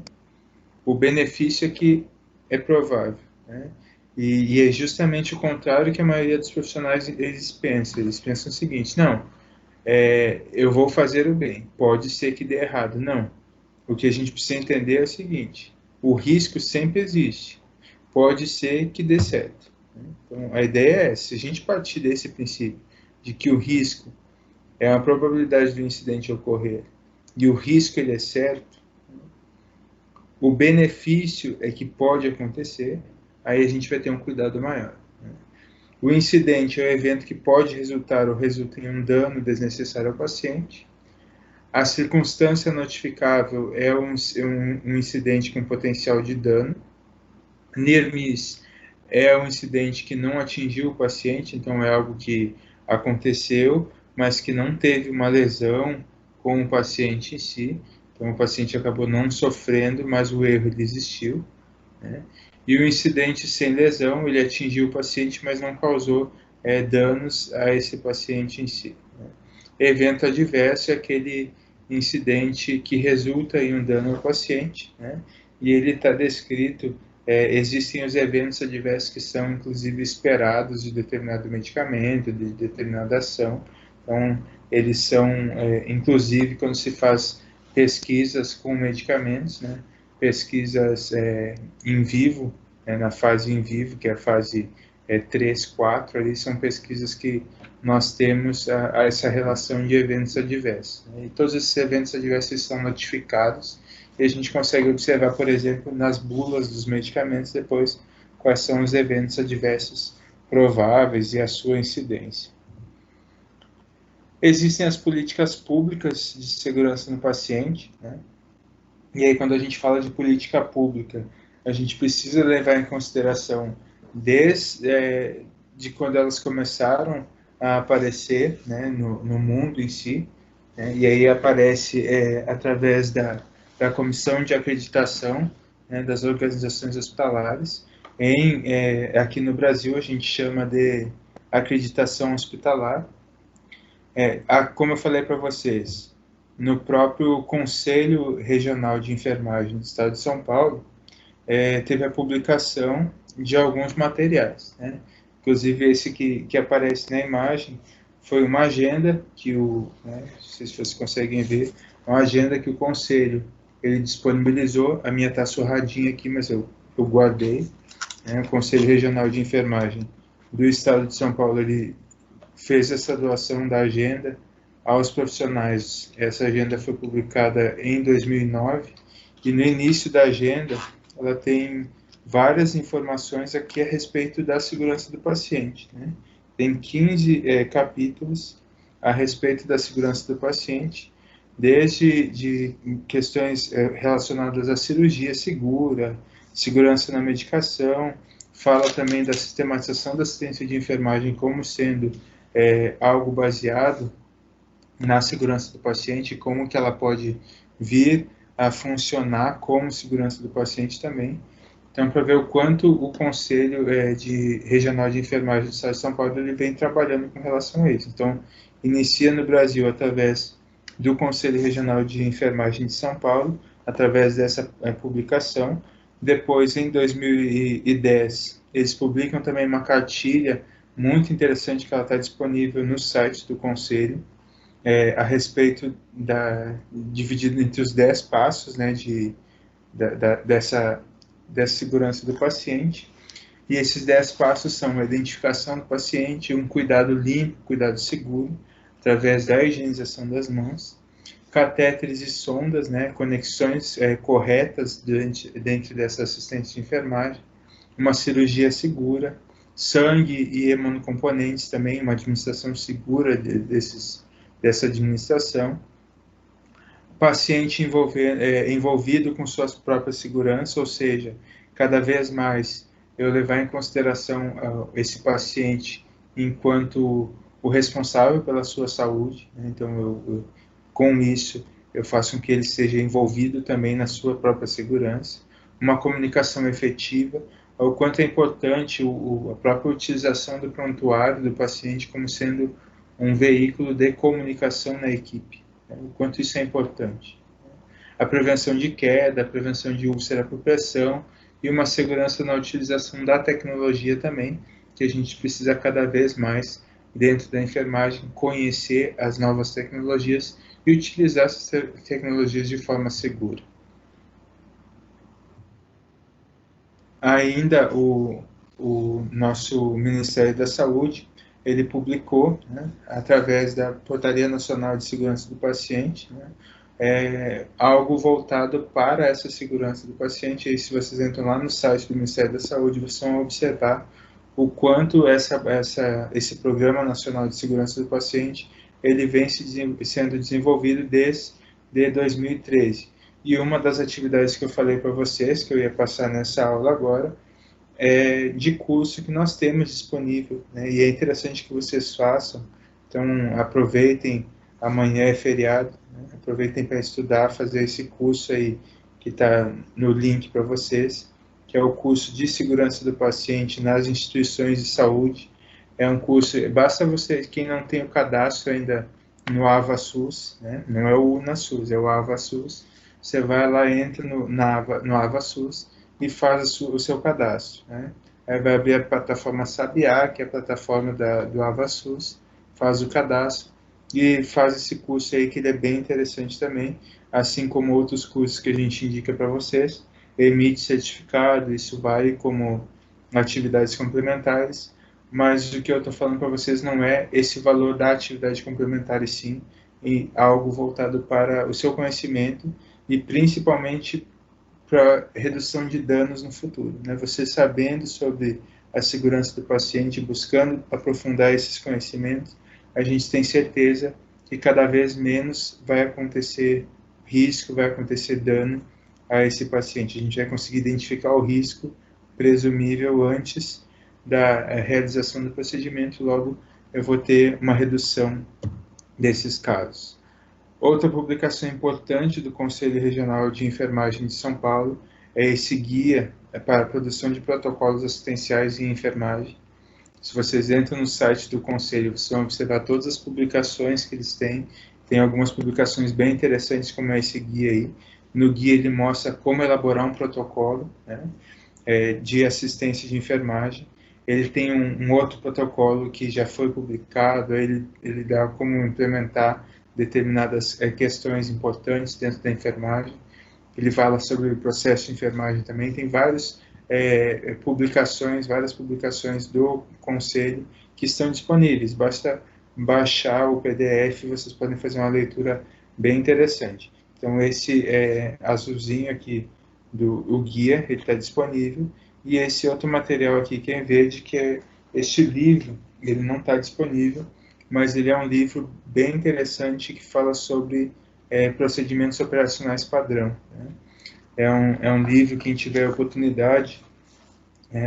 O benefício é que é provável, né? E é justamente o contrário que a maioria dos profissionais eles pensam o seguinte: não, eu vou fazer o bem, pode ser que dê errado. Não, o que a gente precisa entender é o seguinte: o risco sempre existe, pode ser que dê certo. Então, a ideia é, se a gente partir desse princípio de que o risco é a probabilidade do incidente ocorrer e o risco ele é certo, o benefício é que pode acontecer, aí a gente vai ter um cuidado maior, né? O incidente é um evento que pode resultar ou resulta em um dano desnecessário ao paciente. A circunstância notificável é um incidente com potencial de dano. Near miss é um incidente que não atingiu o paciente, então é algo que aconteceu, mas que não teve uma lesão com o paciente em si. Então o paciente acabou não sofrendo, mas o erro ele existiu, né? E o incidente sem lesão, ele atingiu o paciente, mas não causou danos a esse paciente em si, né? Evento adverso é aquele incidente que resulta em um dano ao paciente, né? E ele está descrito, existem os eventos adversos que são, inclusive, esperados de determinado medicamento, de determinada ação. Então, eles são, inclusive, quando se faz pesquisas com medicamentos, né? Pesquisas em vivo, na fase em vivo, que é a fase 3, 4, ali são pesquisas que nós temos essa relação de eventos adversos, né? E todos esses eventos adversos são notificados e a gente consegue observar, por exemplo, nas bulas dos medicamentos depois quais são os eventos adversos prováveis e a sua incidência. Existem as políticas públicas de segurança no paciente, né? E aí, quando a gente fala de política pública, a gente precisa levar em consideração desde quando elas começaram a aparecer, né, no mundo em si, né? E aí aparece através da comissão de acreditação, né, das organizações hospitalares. Aqui no Brasil, a gente chama de acreditação hospitalar. Como eu falei para vocês, no próprio Conselho Regional de Enfermagem do Estado de São Paulo, teve a publicação de alguns materiais, né? Inclusive esse que aparece na imagem foi uma agenda que não sei se vocês conseguem ver, uma agenda que o Conselho ele disponibilizou. A minha está surradinha aqui, mas eu guardei, né? O Conselho Regional de Enfermagem do Estado de São Paulo ele fez essa doação da agenda aos profissionais. Essa agenda foi publicada em 2009 e no início da agenda ela tem várias informações aqui a respeito da segurança do paciente, né? tem 15 capítulos a respeito da segurança do paciente, desde de questões relacionadas à cirurgia segura, segurança na medicação, fala também da sistematização da assistência de enfermagem como sendo algo baseado na segurança do paciente, como que ela pode vir a funcionar como segurança do paciente também. Então, para ver o quanto o Conselho Regional de Enfermagem do Estado de São Paulo ele vem trabalhando com relação a isso. Então, inicia no Brasil através do Conselho Regional de Enfermagem de São Paulo, através dessa publicação. Depois, em 2010, eles publicam também uma cartilha muito interessante que ela está disponível no site do Conselho, a respeito dividido entre os 10 passos, né, dessa segurança do paciente. E esses 10 passos são a identificação do paciente, um cuidado limpo, cuidado seguro, através da higienização das mãos, catéteres e sondas, né, conexões corretas dentro dessa assistência de enfermagem, uma cirurgia segura, sangue e imunocomponentes também, uma administração segura dessa administração, paciente envolvido com sua própria segurança, ou seja, cada vez mais eu levar em consideração esse paciente enquanto o responsável pela sua saúde, né? Então, com isso, eu faço com que ele seja envolvido também na sua própria segurança, uma comunicação efetiva, o quanto é importante a própria utilização do prontuário do paciente como sendo um veículo de comunicação na equipe, né? O quanto isso é importante. A prevenção de queda, a prevenção de úlcera por pressão e uma segurança na utilização da tecnologia também, que a gente precisa cada vez mais dentro da enfermagem, conhecer as novas tecnologias e utilizar essas tecnologias de forma segura. Ainda o nosso Ministério da Saúde, ele publicou, né, através da Portaria Nacional de Segurança do Paciente, né, algo voltado para essa segurança do paciente. E se vocês entram lá no site do Ministério da Saúde, vocês vão observar o quanto esse Programa Nacional de Segurança do Paciente ele vem sendo desenvolvido desde 2013. E uma das atividades que eu falei para vocês, que eu ia passar nessa aula agora, é de curso que nós temos disponível, né? E é interessante que vocês façam. Então, aproveitem, amanhã é feriado, né? Aproveitem para estudar, fazer esse curso aí que está no link para vocês, que é o curso de segurança do paciente nas instituições de saúde. É um curso, basta você, quem não tem o cadastro ainda no AvaSUS, né? Não é o UnaSUS, é o AvaSUS, você vai lá, entra no AvaSUS e faz o seu cadastro, né? Aí vai abrir a plataforma Sabiá, que é a plataforma do AvaSUS, faz o cadastro e faz esse curso aí, que ele é bem interessante também, assim como outros cursos que a gente indica para vocês, emite certificado, isso vale como atividades complementares, mas o que eu estou falando para vocês não é esse valor da atividade complementar, e sim algo voltado para o seu conhecimento e principalmente para redução de danos no futuro, né? Você sabendo sobre a segurança do paciente, buscando aprofundar esses conhecimentos, a gente tem certeza que cada vez menos vai acontecer risco, vai acontecer dano a esse paciente. A gente vai conseguir identificar o risco presumível antes da realização do procedimento, logo eu vou ter uma redução desses casos. Outra publicação importante do Conselho Regional de Enfermagem de São Paulo é esse guia para a produção de protocolos assistenciais em enfermagem. Se vocês entram no site do Conselho, vocês vão observar todas as publicações que eles têm. Tem algumas publicações bem interessantes, como esse guia aí. No guia ele mostra como elaborar um protocolo, né, de assistência de enfermagem. Ele tem um outro protocolo que já foi publicado, ele dá como implementar determinadas questões importantes dentro da enfermagem. Ele fala sobre o processo de enfermagem também. Tem várias publicações do Conselho que estão disponíveis. Basta baixar o PDF e vocês podem fazer uma leitura bem interessante. Então, esse azulzinho aqui, o guia, ele está disponível. E esse outro material aqui, que é em verde, que é este livro ele não está disponível, mas ele é um livro bem interessante que fala sobre procedimentos operacionais padrão, né? É um livro, quem tiver oportunidade,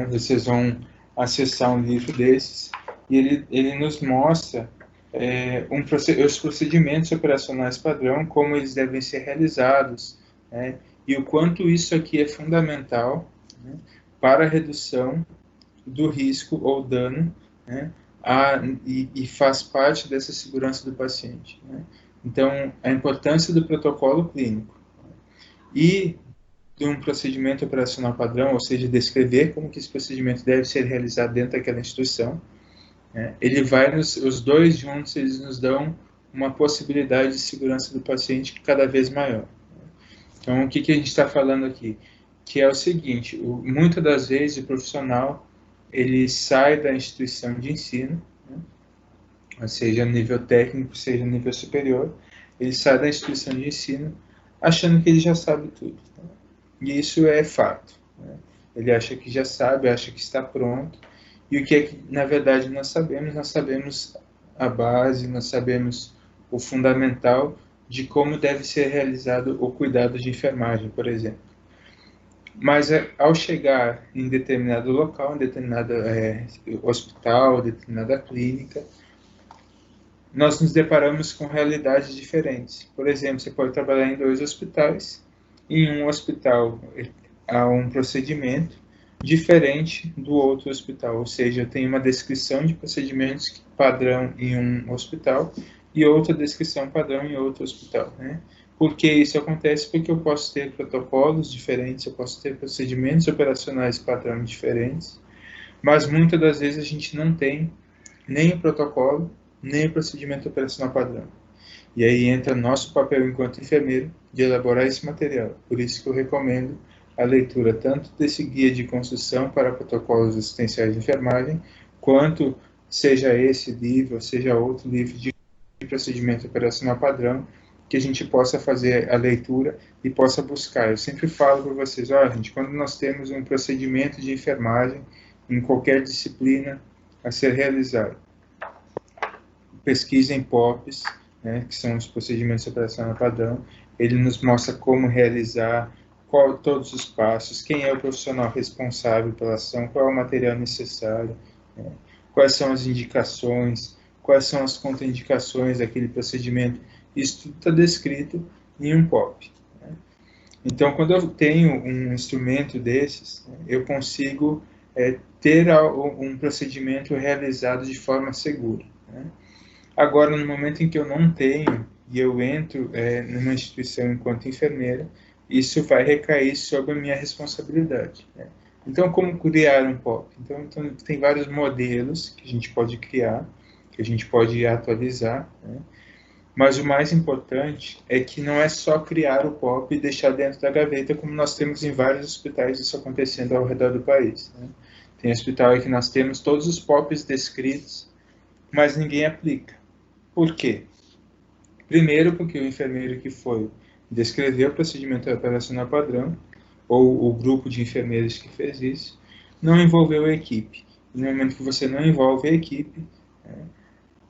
vocês vão acessar um livro desses, e ele nos mostra os procedimentos operacionais padrão, como eles devem ser realizados, né? E o quanto isso aqui é fundamental, né, para a redução do risco ou dano, né, e faz parte dessa segurança do paciente, né? Então, a importância do protocolo clínico e de um procedimento operacional padrão, ou seja, descrever como que esse procedimento deve ser realizado dentro daquela instituição, né, os dois juntos, eles nos dão uma possibilidade de segurança do paciente cada vez maior. Então, o que a gente está falando aqui? Que é o seguinte, muitas das vezes o profissional, ele sai da instituição de ensino, né, seja nível técnico, seja nível superior, ele sai da instituição de ensino achando que ele já sabe tudo, né? E isso é fato, né? Ele acha que já sabe, acha que está pronto, e o que é que, na verdade, nós sabemos a base, nós sabemos o fundamental de como deve ser realizado o cuidado de enfermagem, por exemplo. Mas ao chegar em determinado local, em determinado hospital, determinada clínica, nós nos deparamos com realidades diferentes. Por exemplo, você pode trabalhar em 2 hospitais, e em um hospital há um procedimento diferente do outro hospital, ou seja, tem uma descrição de procedimentos padrão em um hospital e outra descrição padrão em outro hospital, né? Por que isso acontece? Porque eu posso ter protocolos diferentes, eu posso ter procedimentos operacionais padrão diferentes, mas muitas das vezes a gente não tem nem o protocolo, nem o procedimento operacional padrão. E aí entra nosso papel enquanto enfermeiro de elaborar esse material. Por isso que eu recomendo a leitura tanto desse guia de construção para protocolos assistenciais de enfermagem, quanto seja esse livro, seja outro livro de procedimento operacional padrão, que a gente possa fazer a leitura e possa buscar. Eu sempre falo para vocês, gente, quando nós temos um procedimento de enfermagem em qualquer disciplina a ser realizado, pesquisem POPs, né, que são os procedimentos operacionais padrão, ele nos mostra como realizar, todos os passos, quem é o profissional responsável pela ação, qual é o material necessário, né, quais são as indicações, quais são as contraindicações daquele procedimento. Isso tudo está descrito em um POP, né? Então, quando eu tenho um instrumento desses, né, eu consigo ter um procedimento realizado de forma segura, né? Agora, no momento em que eu não tenho, e eu entro numa instituição enquanto enfermeira, isso vai recair sobre a minha responsabilidade, né? Então, como criar um POP? Então, tem vários modelos que a gente pode criar, que a gente pode atualizar, né? Mas o mais importante é que não é só criar o POP e deixar dentro da gaveta, como nós temos em vários hospitais isso acontecendo ao redor do país, né? Tem hospital aí que nós temos todos os POPs descritos, mas ninguém aplica. Por quê? Primeiro, porque o enfermeiro que foi descrever o procedimento operacional padrão, ou o grupo de enfermeiros que fez isso, não envolveu a equipe. E no momento que você não envolve a equipe,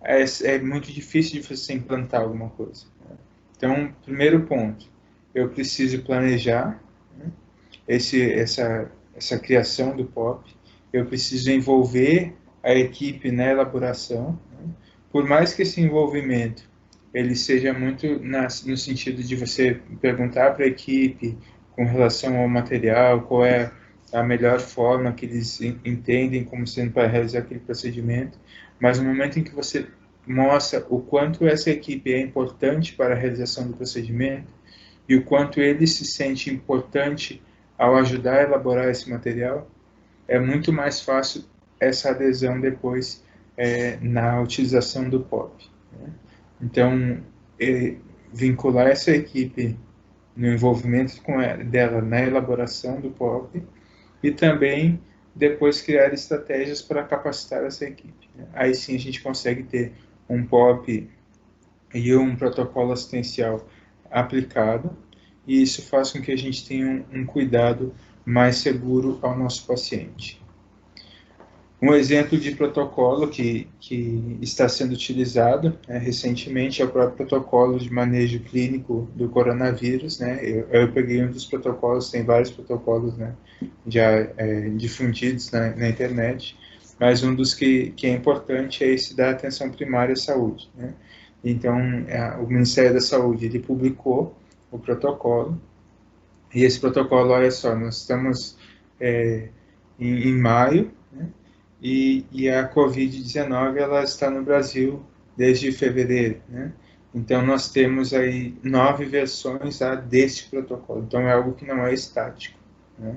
é muito difícil de você implantar alguma coisa, né? Então, primeiro ponto, eu preciso planejar, né, essa criação do POP, eu preciso envolver a equipe na elaboração, né? Por mais que esse envolvimento ele seja muito no sentido de você perguntar para a equipe com relação ao material, qual é a melhor forma que eles entendem como sendo para realizar aquele procedimento, mas no momento em que você mostra o quanto essa equipe é importante para a realização do procedimento e o quanto ele se sente importante ao ajudar a elaborar esse material, é muito mais fácil essa adesão depois na utilização do POP, né? Então, vincular essa equipe no envolvimento dela na elaboração do POP e também depois criar estratégias para capacitar essa equipe, né? Aí sim a gente consegue ter um POP e um protocolo assistencial aplicado, e isso faz com que a gente tenha um cuidado mais seguro ao nosso paciente. Um exemplo de protocolo que está sendo utilizado recentemente é o próprio protocolo de manejo clínico do coronavírus, né? Eu peguei um dos protocolos, tem vários protocolos, né, já difundidos na internet, mas um dos que é importante é esse da atenção primária à saúde, né? Então, o Ministério da Saúde, ele publicou o protocolo, e esse protocolo, olha só, nós estamos em maio, né? E a Covid-19 ela está no Brasil desde fevereiro, né? Então nós temos aí 9 versões deste protocolo. Então é algo que não é estático, né?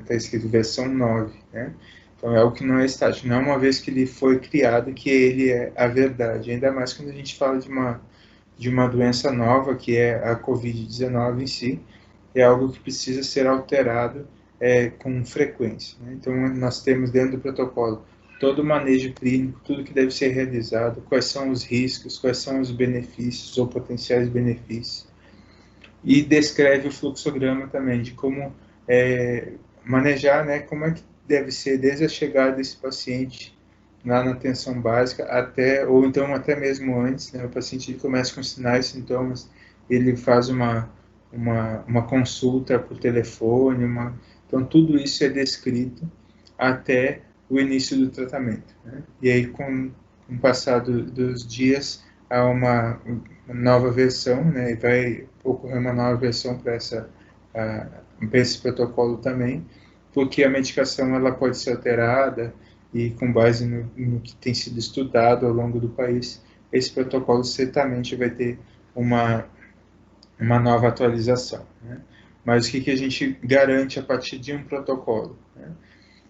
Está escrito versão 9, né? Então é algo que não é estático. Não é uma vez que ele foi criado que ele é a verdade. Ainda mais quando a gente fala de uma doença nova, que é a Covid-19 em si, é algo que precisa ser alterado com frequência, né? Então, nós temos dentro do protocolo todo o manejo clínico, tudo que deve ser realizado, quais são os riscos, quais são os benefícios ou potenciais benefícios. E descreve o fluxograma também, de como manejar, né, como é que deve ser desde a chegada desse paciente lá na atenção básica ou então até mesmo antes, né, o paciente começa com sinais e sintomas, ele faz uma consulta por telefone, então, tudo isso é descrito até o início do tratamento, né? E aí, com o passar dos dias, há uma nova versão, né? E vai ocorrer uma nova versão para esse protocolo também, porque a medicação ela pode ser alterada e, com base no que tem sido estudado ao longo do país, esse protocolo certamente vai ter uma nova atualização, né? Mas o que a gente garante a partir de um protocolo, né?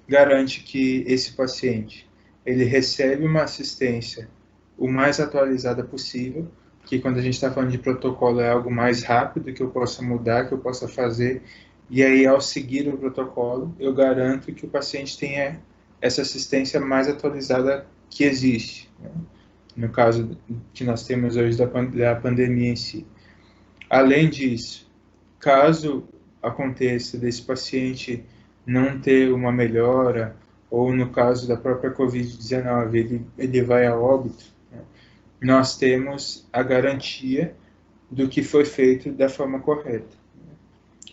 Garante que esse paciente ele recebe uma assistência o mais atualizada possível, porque quando a gente está falando de protocolo é algo mais rápido, que eu possa mudar, que eu possa fazer, e aí ao seguir o protocolo, eu garanto que o paciente tenha essa assistência mais atualizada que existe, né? No caso que nós temos hoje da pandemia em si. Além disso, caso aconteça desse paciente não ter uma melhora, ou no caso da própria Covid-19, ele vai a óbito, né? Nós temos a garantia do que foi feito da forma correta, né?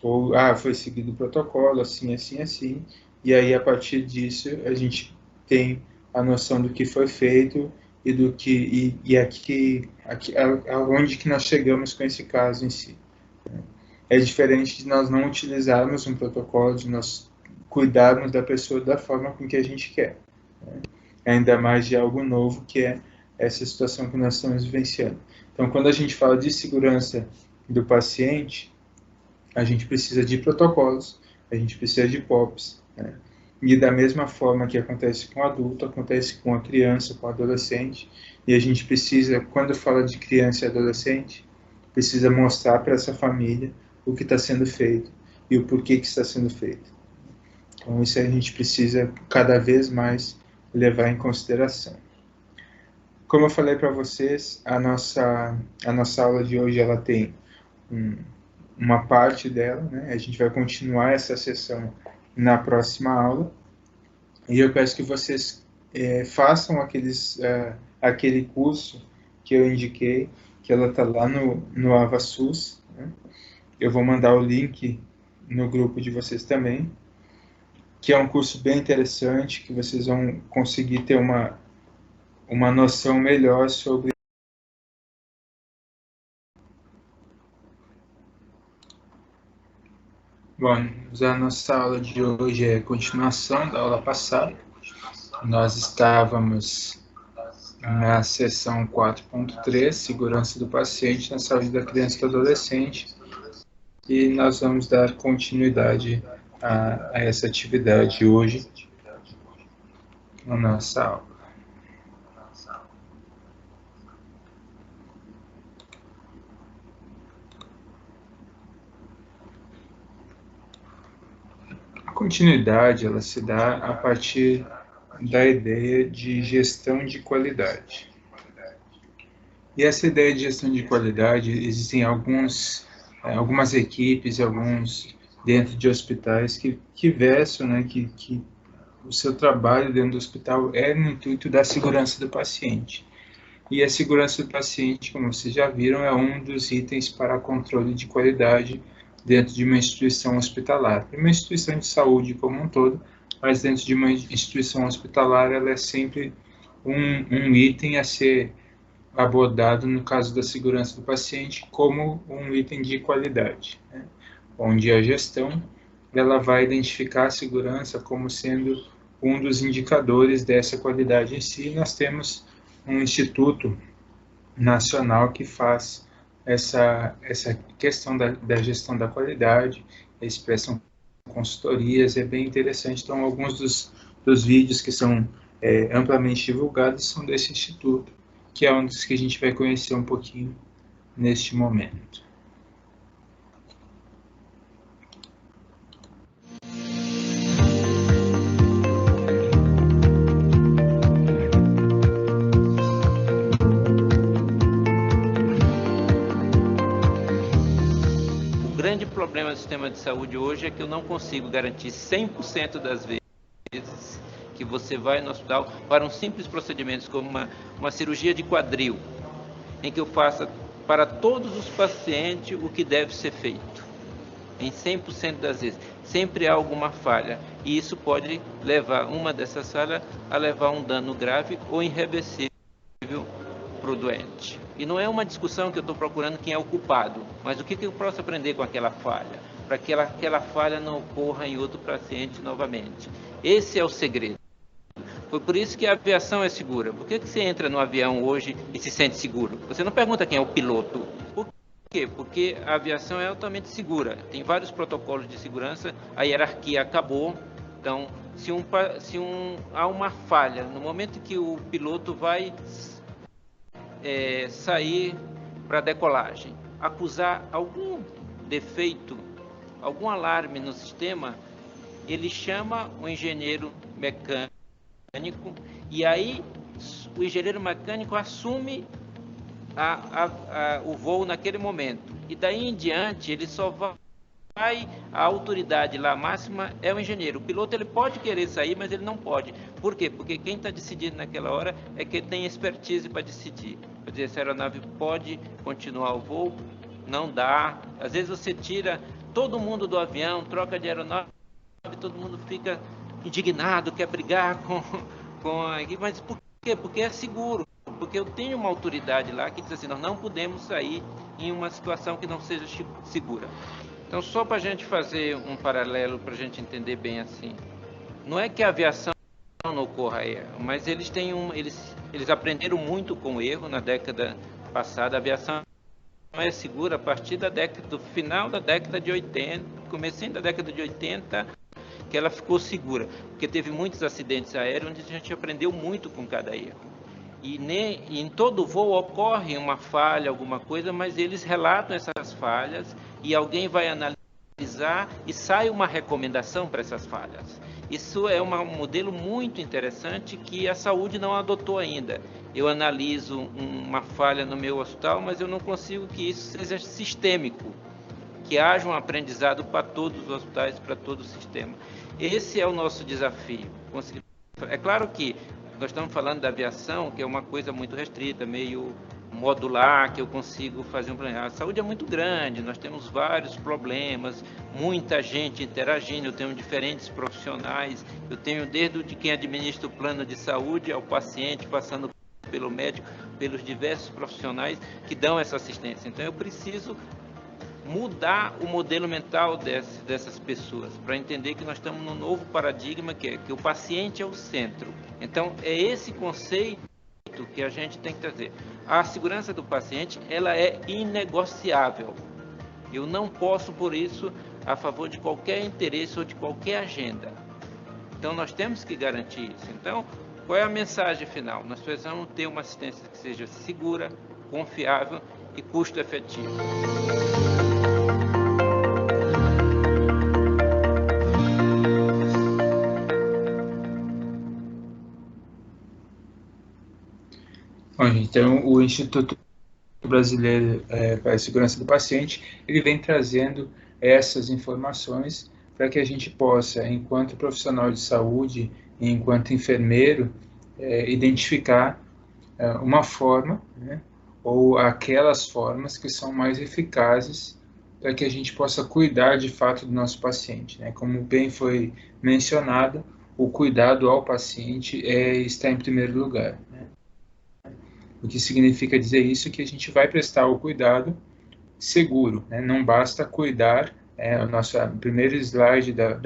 Ou, foi seguido o protocolo, assim, assim, assim, e aí a partir disso a gente tem a noção do que foi feito e do que aonde que nós chegamos com esse caso em si. É diferente de nós não utilizarmos um protocolo, de nós cuidarmos da pessoa da forma com que a gente quer, né? Ainda mais de algo novo, que é essa situação que nós estamos vivenciando. Então, quando a gente fala de segurança do paciente, a gente precisa de protocolos, a gente precisa de POPs, né? E da mesma forma que acontece com o adulto, acontece com a criança, com o adolescente, e a gente precisa, quando fala de criança e adolescente, precisa mostrar para essa família o que está sendo feito e o porquê que está sendo feito. Então, isso a gente precisa cada vez mais levar em consideração. Como eu falei para vocês, a nossa aula de hoje ela tem uma parte dela, né? A gente vai continuar essa sessão na próxima aula, e eu peço que vocês façam aquele curso que eu indiquei, que ela está lá no AvaSUS, né? Eu vou mandar o link no grupo de vocês também, que é um curso bem interessante, que vocês vão conseguir ter uma noção melhor sobre Bom, a nossa aula de hoje é a continuação da aula passada. Nós estávamos na seção 4.3, segurança do paciente na saúde da criança e do adolescente, e nós vamos dar continuidade a essa atividade hoje na nossa aula. A continuidade ela se dá a partir da ideia de gestão de qualidade. E essa ideia de gestão de qualidade, existem algumas equipes, alguns dentro de hospitais que versam, né, que o seu trabalho dentro do hospital é no intuito da segurança do paciente. E a segurança do paciente, como vocês já viram, é um dos itens para controle de qualidade dentro de uma instituição hospitalar. Uma instituição de saúde como um todo, mas dentro de uma instituição hospitalar, ela é sempre um item a ser abordado, no caso da segurança do paciente, como um item de qualidade, né? Onde a gestão ela vai identificar a segurança como sendo um dos indicadores dessa qualidade em si. Nós temos um instituto nacional que faz essa questão da gestão da qualidade, eles prestam consultorias, é bem interessante. Então, alguns dos vídeos que são amplamente divulgados são desse instituto, que é um dos que a gente vai conhecer um pouquinho neste momento. O grande problema do sistema de saúde hoje é que eu não consigo garantir 100% das vezes que você vai no hospital para um simples procedimento como uma cirurgia de quadril, em que eu faça para todos os pacientes o que deve ser feito. Em 100% das vezes, sempre há alguma falha, e isso pode levar uma dessas falhas a levar um dano grave ou irreversível para o doente. E não é uma discussão que eu estou procurando quem é o culpado, mas o que eu posso aprender com aquela falha, para que aquela falha não ocorra em outro paciente novamente. Esse é o segredo. Foi por isso que a aviação é segura. Por que você entra no avião hoje e se sente seguro? Você não pergunta quem é o piloto. Por quê? Porque a aviação é altamente segura. Tem vários protocolos de segurança, a hierarquia acabou. Então, há uma falha, no momento que o piloto vai sair para a decolagem, acusar algum defeito, algum alarme no sistema, ele chama o engenheiro mecânico, e aí o engenheiro mecânico assume o voo naquele momento, e daí em diante ele só vai, a autoridade lá máxima é o engenheiro. O piloto ele pode querer sair, mas ele não pode. Por quê? Porque quem está decidindo naquela hora é quem tem expertise para decidir. Quer dizer, se a aeronave pode continuar o voo, não dá. Às vezes você tira todo mundo do avião, troca de aeronave, todo mundo fica indignado, quer brigar com a equipe, mas por quê? Porque é seguro, porque eu tenho uma autoridade lá que diz assim, nós não podemos sair em uma situação que não seja segura. Então, só para a gente fazer um paralelo, para a gente entender bem assim, não é que a aviação não ocorra erro, mas eles aprenderam muito com o erro na década passada. A aviação é segura a partir do final da década de 80, comecinho da década de 80, que ela ficou segura, porque teve muitos acidentes aéreos onde a gente aprendeu muito com cada erro. E em todo voo ocorre uma falha, alguma coisa, mas eles relatam essas falhas e alguém vai analisar e sai uma recomendação para essas falhas. Isso é um modelo muito interessante que a saúde não adotou ainda. Eu analiso uma falha no meu hospital, mas eu não consigo que isso seja sistêmico, que haja um aprendizado para todos os hospitais, para todo o sistema. Esse é o nosso desafio. É claro que nós estamos falando da aviação, que é uma coisa muito restrita, meio modular, que eu consigo fazer um plano. A saúde é muito grande, nós temos vários problemas, muita gente interagindo, eu tenho diferentes profissionais, eu tenho desde quem administra o plano de saúde ao paciente, passando pelo médico, pelos diversos profissionais que dão essa assistência. Então eu preciso mudar o modelo mental dessas pessoas, para entender que nós estamos num novo paradigma, que o paciente é o centro. Então, é esse conceito que a gente tem que trazer. A segurança do paciente, ela é inegociável. Eu não posso, por isso, a favor de qualquer interesse ou de qualquer agenda. Então, nós temos que garantir isso. Então, qual é a mensagem final? Nós precisamos ter uma assistência que seja segura, confiável e custo efetivo. Bom, então, o Instituto Brasileiro para a Segurança do Paciente, ele vem trazendo essas informações para que a gente possa, enquanto profissional de saúde, enquanto enfermeiro, identificar uma forma, né, ou aquelas formas que são mais eficazes para que a gente possa cuidar de fato do nosso paciente, né? Como bem foi mencionado, o cuidado ao paciente está em primeiro lugar, né? O que significa dizer isso? Que a gente vai prestar o cuidado seguro, né? Não basta cuidar, o nosso primeiro slide da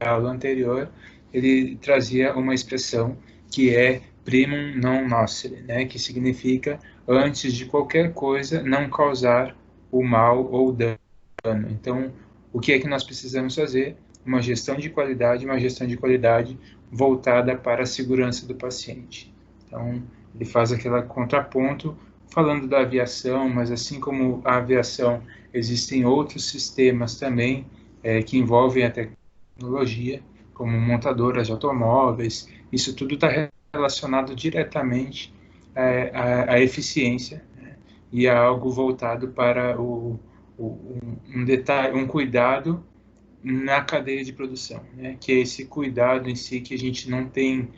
aula anterior, ele trazia uma expressão que é primum non nocere, né? Que significa, antes de qualquer coisa, não causar o mal ou dano. Então, o que é que nós precisamos fazer? Uma gestão de qualidade voltada para a segurança do paciente. Então, ele faz aquele contraponto falando da aviação, mas assim como a aviação, existem outros sistemas também que envolvem a tecnologia, como montadoras de automóveis. Isso tudo está relacionado diretamente à eficiência, né? E a algo voltado para um cuidado na cadeia de produção, né? Que é esse cuidado em si que a gente não tem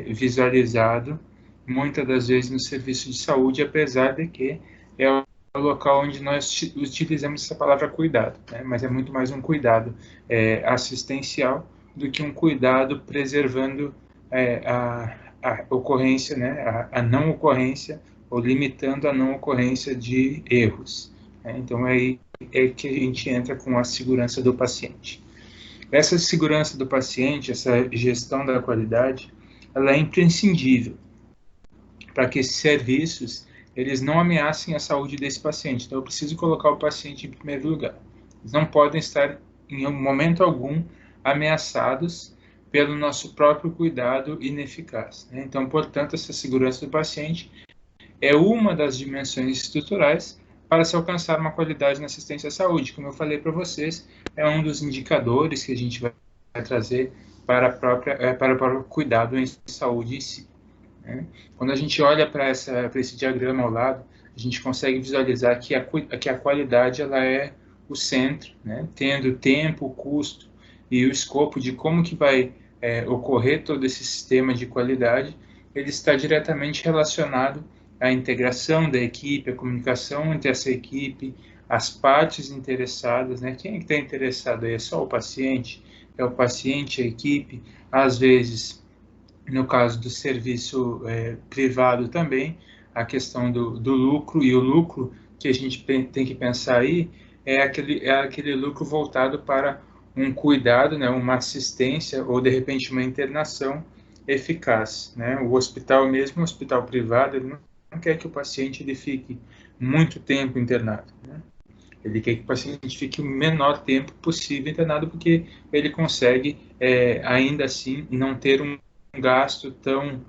visualizado muitas das vezes no serviço de saúde, apesar de que é o local onde nós utilizamos essa palavra cuidado, né? Mas é muito mais um cuidado assistencial do que um cuidado preservando a ocorrência, né? A não ocorrência, ou limitando a não ocorrência de erros, né? Então é que a gente entra com a segurança do paciente. Essa segurança do paciente, essa gestão da qualidade, ela é imprescindível para que esses serviços eles não ameacem a saúde desse paciente. Então, eu preciso colocar o paciente em primeiro lugar. Eles não podem estar, em momento algum, ameaçados pelo nosso próprio cuidado ineficaz, né? Então, portanto, essa segurança do paciente é uma das dimensões estruturais para se alcançar uma qualidade na assistência à saúde. Como eu falei para vocês, é um dos indicadores que a gente vai trazer para o próprio cuidado em saúde em si, né? Quando a gente olha para esse diagrama ao lado, a gente consegue visualizar que a qualidade ela é o centro, né? Tendo tempo, custo e o escopo de como que vai ocorrer todo esse sistema de qualidade, ele está diretamente relacionado à integração da equipe, a comunicação entre essa equipe, as partes interessadas, né? Quem é que está interessado aí? É só o paciente? É o paciente, a equipe? Às vezes, no caso do serviço privado também, a questão do lucro, e o lucro que a gente tem que pensar aí é aquele lucro voltado para um cuidado, né, uma assistência ou, de repente, uma internação eficaz, né? O hospital mesmo, o hospital privado, ele não quer que o paciente ele fique muito tempo internado, né? Ele quer que o paciente fique o menor tempo possível internado, porque ele consegue, ainda assim, não ter um gasto tão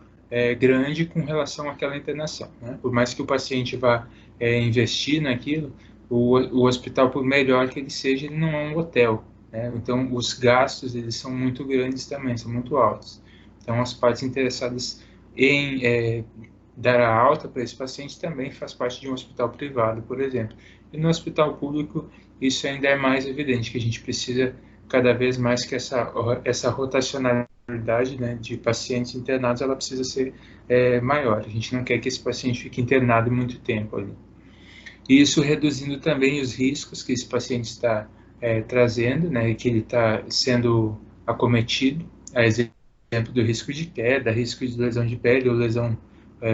grande com relação àquela internação, né? Por mais que o paciente vá investir naquilo, o hospital, por melhor que ele seja, ele não é um hotel, né? Então, os gastos eles são muito grandes também, são muito altos. Então, as partes interessadas em dar a alta para esse paciente também faz parte de um hospital privado, por exemplo. E no hospital público, isso ainda é mais evidente, que a gente precisa cada vez mais que essa rotacionalidade, né, de pacientes internados, ela precisa ser maior. A gente não quer que esse paciente fique internado muito tempo ali. E isso reduzindo também os riscos que esse paciente está trazendo, né, que ele está sendo acometido, a exemplo do risco de queda, risco de lesão de pele ou lesão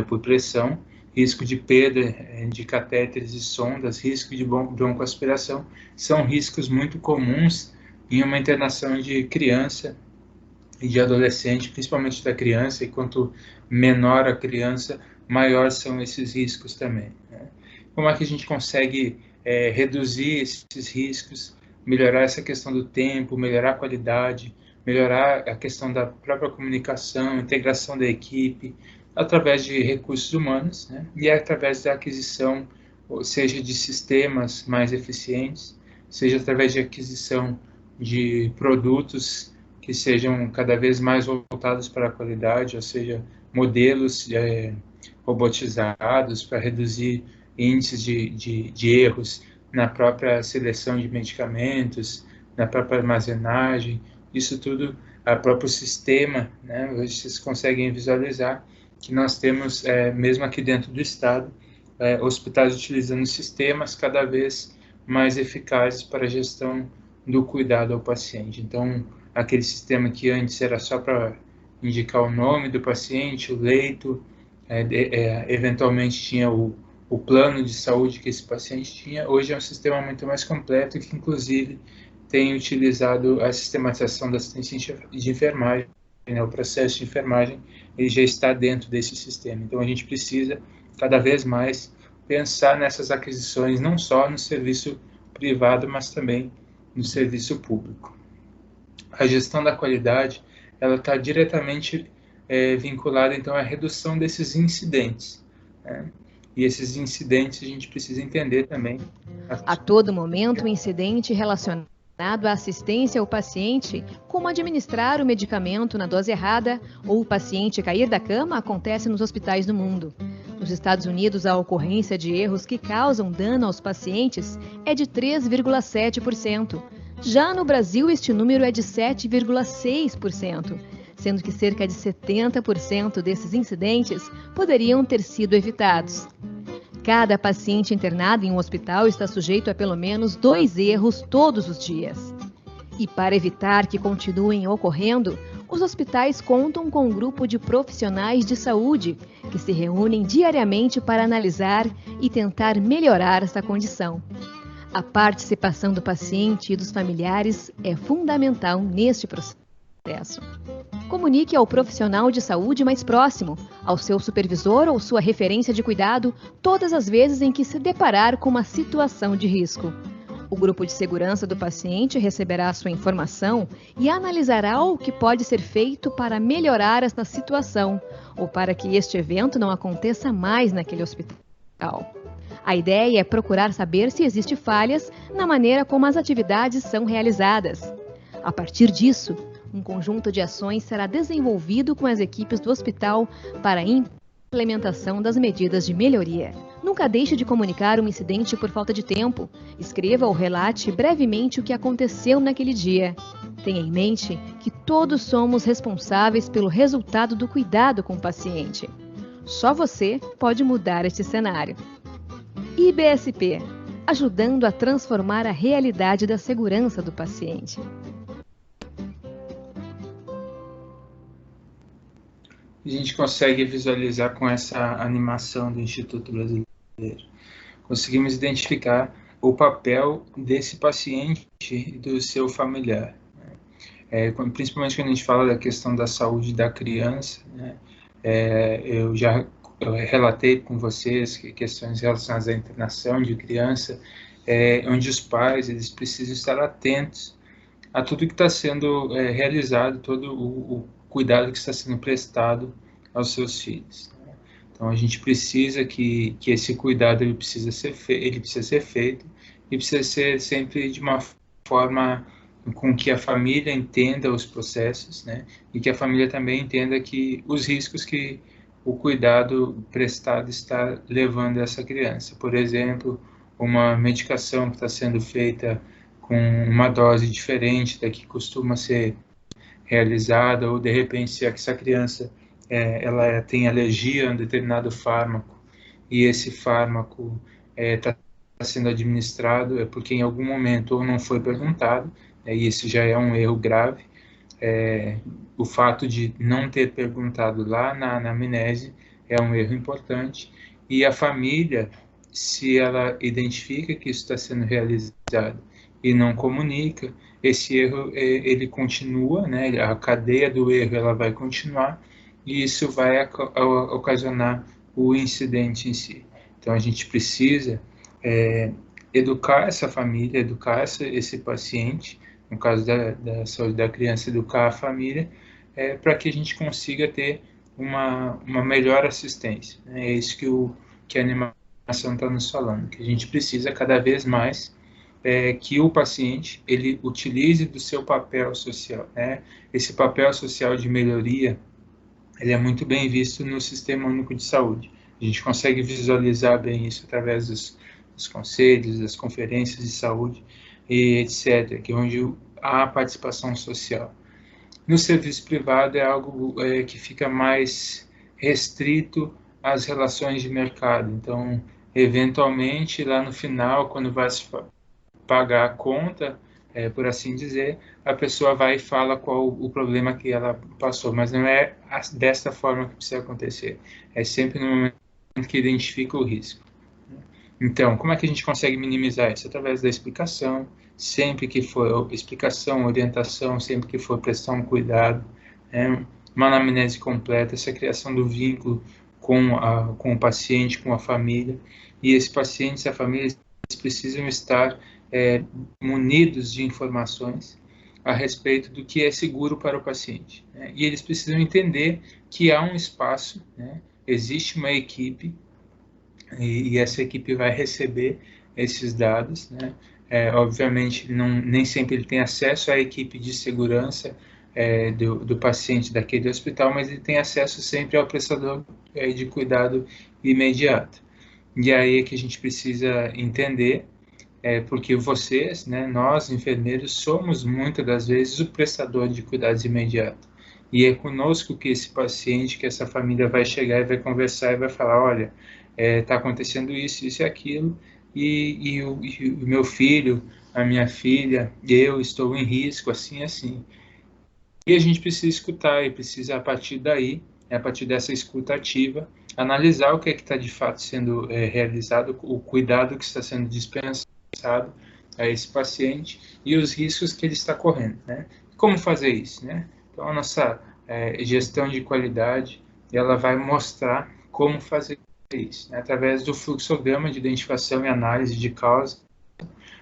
por pressão, risco de perda de catéteres e sondas, risco de broncoaspiração, são riscos muito comuns em uma internação de criança e de adolescente, principalmente da criança, e quanto menor a criança, maior são esses riscos também, né? Como é que a gente consegue reduzir esses riscos, melhorar essa questão do tempo, melhorar a qualidade, melhorar a questão da própria comunicação, integração da equipe, através de recursos humanos, né? E através da aquisição, seja de sistemas mais eficientes, seja através de aquisição de produtos que sejam cada vez mais voltados para a qualidade, ou seja, modelos robotizados para reduzir índices de erros na própria seleção de medicamentos, na própria armazenagem. Isso tudo o próprio sistema, né? Vocês conseguem visualizar que nós temos, mesmo aqui dentro do Estado, hospitais utilizando sistemas cada vez mais eficazes para a gestão do cuidado ao paciente. Então, aquele sistema que antes era só para indicar o nome do paciente, o leito, eventualmente tinha o plano de saúde que esse paciente tinha, hoje é um sistema muito mais completo que, inclusive, tem utilizado a sistematização da assistência de enfermagem, né? O processo de enfermagem ele já está dentro desse sistema. Então, a gente precisa, cada vez mais, pensar nessas aquisições, não só no serviço privado, mas também no serviço público. A gestão da qualidade, ela está diretamente vinculada, então, à redução desses incidentes, né? E esses incidentes a gente precisa entender também. A todo momento, o incidente relacionado à assistência ao paciente, como administrar o medicamento na dose errada ou o paciente cair da cama, acontece nos hospitais do mundo. Nos Estados Unidos, a ocorrência de erros que causam dano aos pacientes é de 3,7%. Já no Brasil, este número é de 7,6%, sendo que cerca de 70% desses incidentes poderiam ter sido evitados. Cada paciente internado em um hospital está sujeito a pelo menos 2 erros todos os dias. E para evitar que continuem ocorrendo, os hospitais contam com um grupo de profissionais de saúde que se reúnem diariamente para analisar e tentar melhorar essa condição. A participação do paciente e dos familiares é fundamental neste processo. Comunique ao profissional de saúde mais próximo, ao seu supervisor ou sua referência de cuidado, todas as vezes em que se deparar com uma situação de risco. O grupo de segurança do paciente receberá sua informação e analisará o que pode ser feito para melhorar esta situação ou para que este evento não aconteça mais naquele hospital. A ideia é procurar saber se existem falhas na maneira como as atividades são realizadas. A partir disso, um conjunto de ações será desenvolvido com as equipes do hospital para a implementação das medidas de melhoria. Nunca deixe de comunicar um incidente por falta de tempo. Escreva ou relate brevemente o que aconteceu naquele dia. Tenha em mente que todos somos responsáveis pelo resultado do cuidado com o paciente. Só você pode mudar este cenário. IBSP, ajudando a transformar a realidade da segurança do paciente. A gente consegue visualizar com essa animação do Instituto Brasileiro. Conseguimos identificar o papel desse paciente e do seu familiar. Principalmente quando a gente fala da questão da saúde da criança, né? Eu relatei com vocês que questões relacionadas à internação de criança, onde os pais eles precisam estar atentos a tudo que está sendo realizado, todo o cuidado que está sendo prestado aos seus filhos. Então a gente precisa que esse cuidado ele precisa ser feito e precisa ser sempre de uma forma com que a família entenda os processos, né? E que a família também entenda que os riscos que o cuidado prestado está levando a essa criança. Por exemplo, uma medicação que está sendo feita com uma dose diferente da que costuma ser realizada, ou de repente se essa criança ela tem alergia a um determinado fármaco e esse fármaco está sendo administrado porque em algum momento ou não foi perguntado, e isso já é um erro grave. O fato de não ter perguntado lá na anamnese é um erro importante, e a família, se ela identifica que isso está sendo realizado e não comunica, esse erro ele continua, né? A cadeia do erro ela vai continuar e isso vai ocasionar o incidente em si. Então a gente precisa educar essa família, educar esse paciente, no caso da saúde da criança, educar a família, para que a gente consiga ter uma melhor assistência. É isso que a animação está nos falando, que a gente precisa cada vez mais que o paciente ele utilize do seu papel social, né? Esse papel social de melhoria, ele é muito bem visto no Sistema Único de Saúde. A gente consegue visualizar bem isso através dos conselhos, das conferências de saúde, e etc., que é onde há a participação social. No serviço privado é algo que fica mais restrito às relações de mercado. Então, eventualmente, lá no final, quando vai se pagar a conta, por assim dizer, a pessoa vai e fala qual o problema que ela passou, mas não é desta forma que precisa acontecer. É sempre no momento que identifica o risco. Então, como é que a gente consegue minimizar isso? Através da explicação, sempre que for explicação, orientação, sempre que for prestar um cuidado, uma anamnese completa, essa criação do vínculo com o paciente, com a família, e esse paciente, essa família, eles precisam estar munidos de informações a respeito do que é seguro para o paciente. E eles precisam entender que há um espaço, existe uma equipe, e essa equipe vai receber esses dados. Obviamente, nem sempre ele tem acesso à equipe de segurança do paciente daquele hospital, mas ele tem acesso sempre ao prestador de cuidado imediato. E aí é que a gente precisa entender, porque vocês, nós enfermeiros, somos muitas das vezes o prestador de cuidados imediatos. E é conosco que esse paciente, que essa família vai chegar e vai conversar e vai falar, olha, está acontecendo isso, isso e aquilo, e o meu filho, a minha filha, eu estou em risco, assim, assim. E a gente precisa escutar e precisa, a partir daí, a partir dessa escuta ativa, analisar o que é que está de fato sendo realizado, o cuidado que está sendo dispensado a esse paciente e os riscos que ele está correndo. Como fazer isso? Então, a nossa gestão de qualidade, ela vai mostrar como fazer isso, através do fluxograma de identificação e análise de causa,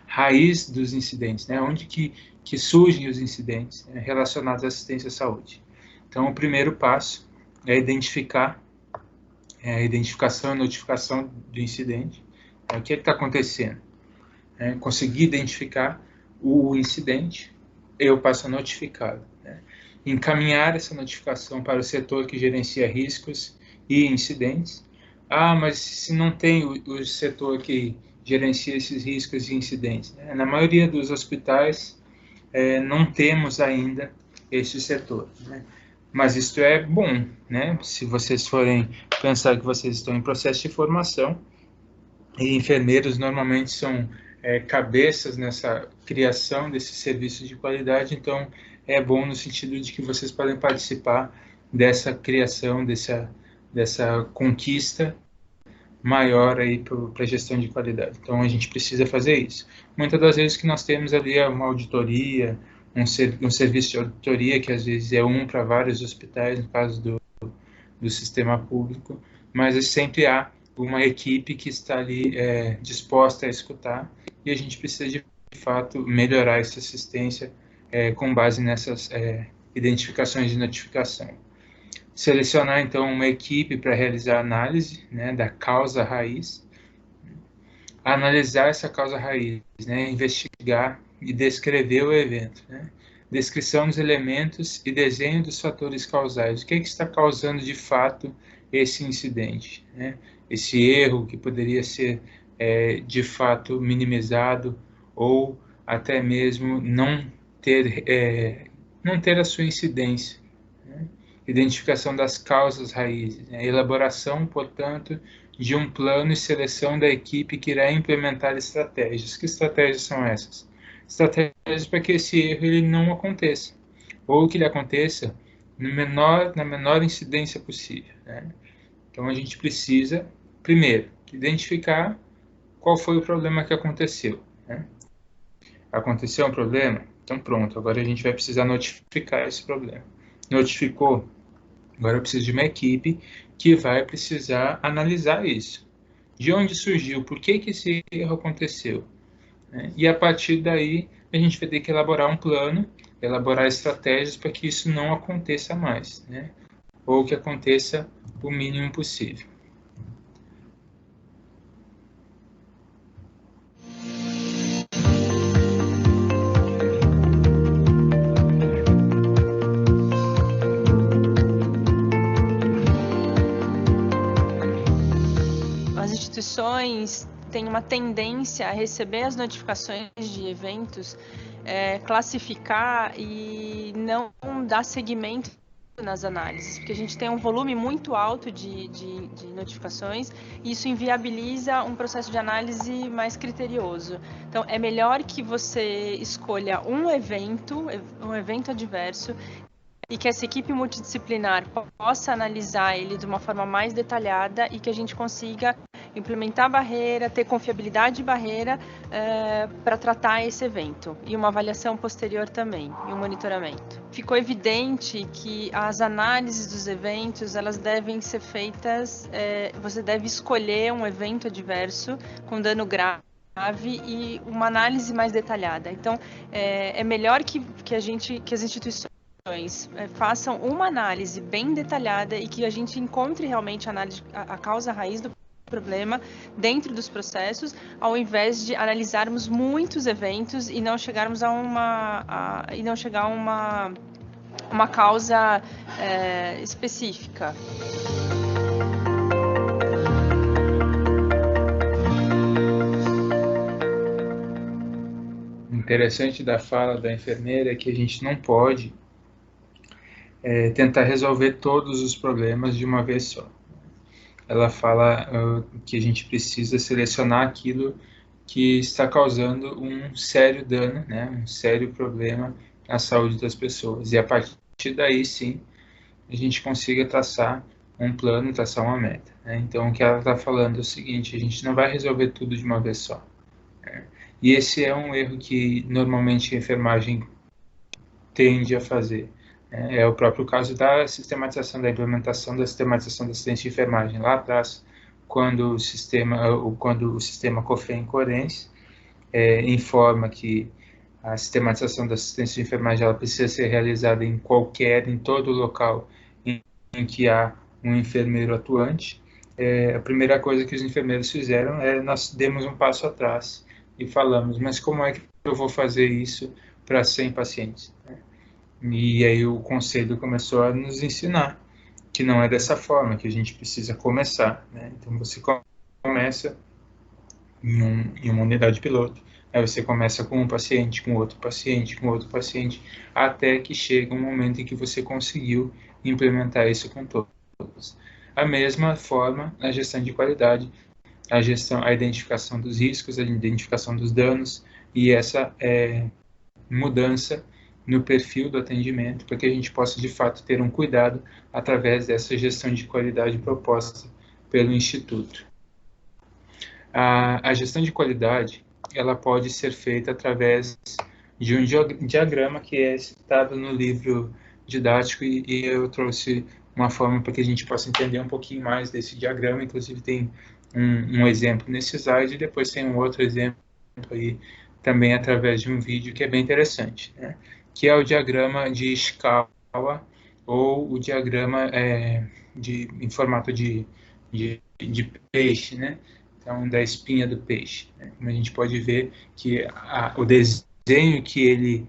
raiz dos incidentes, onde que surgem os incidentes relacionados à assistência à saúde. Então, o primeiro passo é a identificação e notificação do incidente. O que está acontecendo? Conseguir identificar o incidente, eu passo a notificá-lo. Encaminhar essa notificação para o setor que gerencia riscos e incidentes. Mas se não tem o setor que gerencia esses riscos e incidentes? Na maioria dos hospitais, não temos ainda esse setor. Mas isso é bom, se vocês forem pensar que vocês estão em processo de formação, e enfermeiros normalmente são cabeças nessa criação desses serviços de qualidade, então é bom no sentido de que vocês podem participar dessa criação, dessa conquista maior aí para a gestão de qualidade. Então, a gente precisa fazer isso. Muitas das vezes que nós temos ali uma auditoria, um serviço de auditoria, que às vezes é para vários hospitais, no caso do sistema público, mas sempre há uma equipe que está ali disposta a escutar, e a gente precisa, de fato, melhorar essa assistência com base nessas identificações de notificação. Selecionar, então, uma equipe para realizar a análise da causa raiz, analisar essa causa raiz, investigar e descrever o evento, descrição dos elementos e desenho dos fatores causais. O que está causando, de fato, esse incidente? Esse erro que poderia ser, de fato, minimizado ou até mesmo não ter a sua incidência. Identificação das causas raízes, elaboração, portanto, de um plano e seleção da equipe que irá implementar estratégias. Que estratégias são essas? Estratégias para que esse erro ele não aconteça, ou que ele aconteça na menor incidência possível. Então, a gente precisa, primeiro, identificar qual foi o problema que aconteceu. Aconteceu um problema? Então, pronto, agora a gente vai precisar notificar esse problema. Notificou? Agora eu preciso de uma equipe que vai precisar analisar isso. De onde surgiu? Por que esse erro aconteceu? E a partir daí, a gente vai ter que elaborar um plano, elaborar estratégias para que isso não aconteça mais, ou que aconteça o mínimo possível. Instituições têm uma tendência a receber as notificações de eventos classificar e não dar seguimento nas análises, porque a gente tem um volume muito alto de notificações e isso inviabiliza um processo de análise mais criterioso. Então, é melhor que você escolha um evento adverso e que essa equipe multidisciplinar possa analisar ele de uma forma mais detalhada e que a gente consiga implementar a barreira, ter confiabilidade de barreira para tratar esse evento e uma avaliação posterior também e um monitoramento. Ficou evidente que as análises dos eventos elas devem ser feitas, você deve escolher um evento adverso com dano grave e uma análise mais detalhada. Então, é melhor que as instituições façam uma análise bem detalhada e que a gente encontre realmente a causa raiz do problema dentro dos processos, ao invés de analisarmos muitos eventos e não chegarmos a uma causa específica. Interessante da fala da enfermeira é que a gente não pode tentar resolver todos os problemas de uma vez só. Ela fala que a gente precisa selecionar aquilo que está causando um sério dano, né, um sério problema à saúde das pessoas. E a partir daí, sim, a gente consiga traçar um plano, traçar uma meta. Né? Então, o que ela está falando é o seguinte, a gente não vai resolver tudo de uma vez só. Né? E esse é um erro que, normalmente, a enfermagem tende a fazer. É o próprio caso da sistematização, da implementação da sistematização da assistência de enfermagem. Lá atrás, quando o sistema COFEN-CORENS informa que a sistematização da assistência de enfermagem ela precisa ser realizada em todo local em que há um enfermeiro atuante, a primeira coisa que os enfermeiros fizeram nós demos um passo atrás e falamos, mas como é que eu vou fazer isso para 100 pacientes? E aí o conselho começou a nos ensinar que não é dessa forma que a gente precisa começar. Né? Então você começa em uma unidade piloto, aí você começa com um paciente, com outro paciente, com outro paciente, até que chega um momento em que você conseguiu implementar isso com todos. A mesma forma, a gestão de qualidade, a identificação dos riscos, a identificação dos danos e essa mudança no perfil do atendimento, para que a gente possa, de fato, ter um cuidado através dessa gestão de qualidade proposta pelo Instituto. A gestão de qualidade, ela pode ser feita através de um diagrama que é citado no livro didático e eu trouxe uma forma para que a gente possa entender um pouquinho mais desse diagrama, inclusive tem um exemplo nesse slide e depois tem um outro exemplo aí também através de um vídeo que é bem interessante, né? Que é o diagrama de escala ou o diagrama em formato de peixe, né? Então, da espinha do peixe. Né? Como a gente pode ver que o desenho que ele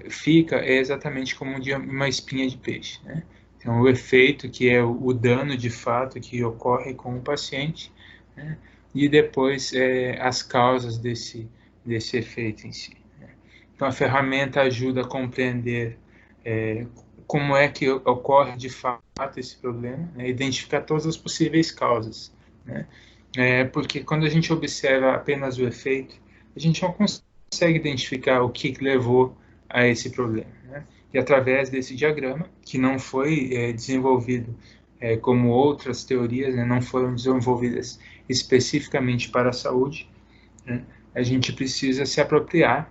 fica é exatamente como uma espinha de peixe. Né? Então, o efeito, que é o dano de fato que ocorre com o paciente, né? E depois as causas desse efeito em si. Então, a ferramenta ajuda a compreender como é que ocorre de fato esse problema, né? Identificar todas as possíveis causas. Né? Porque quando a gente observa apenas o efeito, a gente não consegue identificar o que levou a esse problema. Né? E através desse diagrama, que não foi desenvolvido como outras teorias, né? Não foram desenvolvidas especificamente para a saúde, né? A gente precisa se apropriar.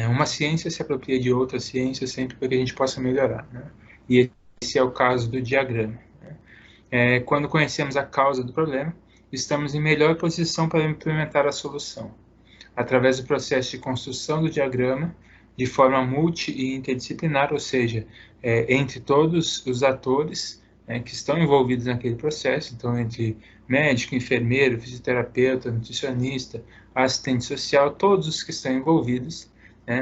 Uma ciência se apropria de outra ciência sempre para que a gente possa melhorar. Né? E esse é o caso do diagrama. Né? Quando conhecemos a causa do problema, estamos em melhor posição para implementar a solução. Através do processo de construção do diagrama, de forma multi e interdisciplinar, ou seja, entre todos os atores que estão envolvidos naquele processo, então entre médico, enfermeiro, fisioterapeuta, nutricionista, assistente social, todos os que estão envolvidos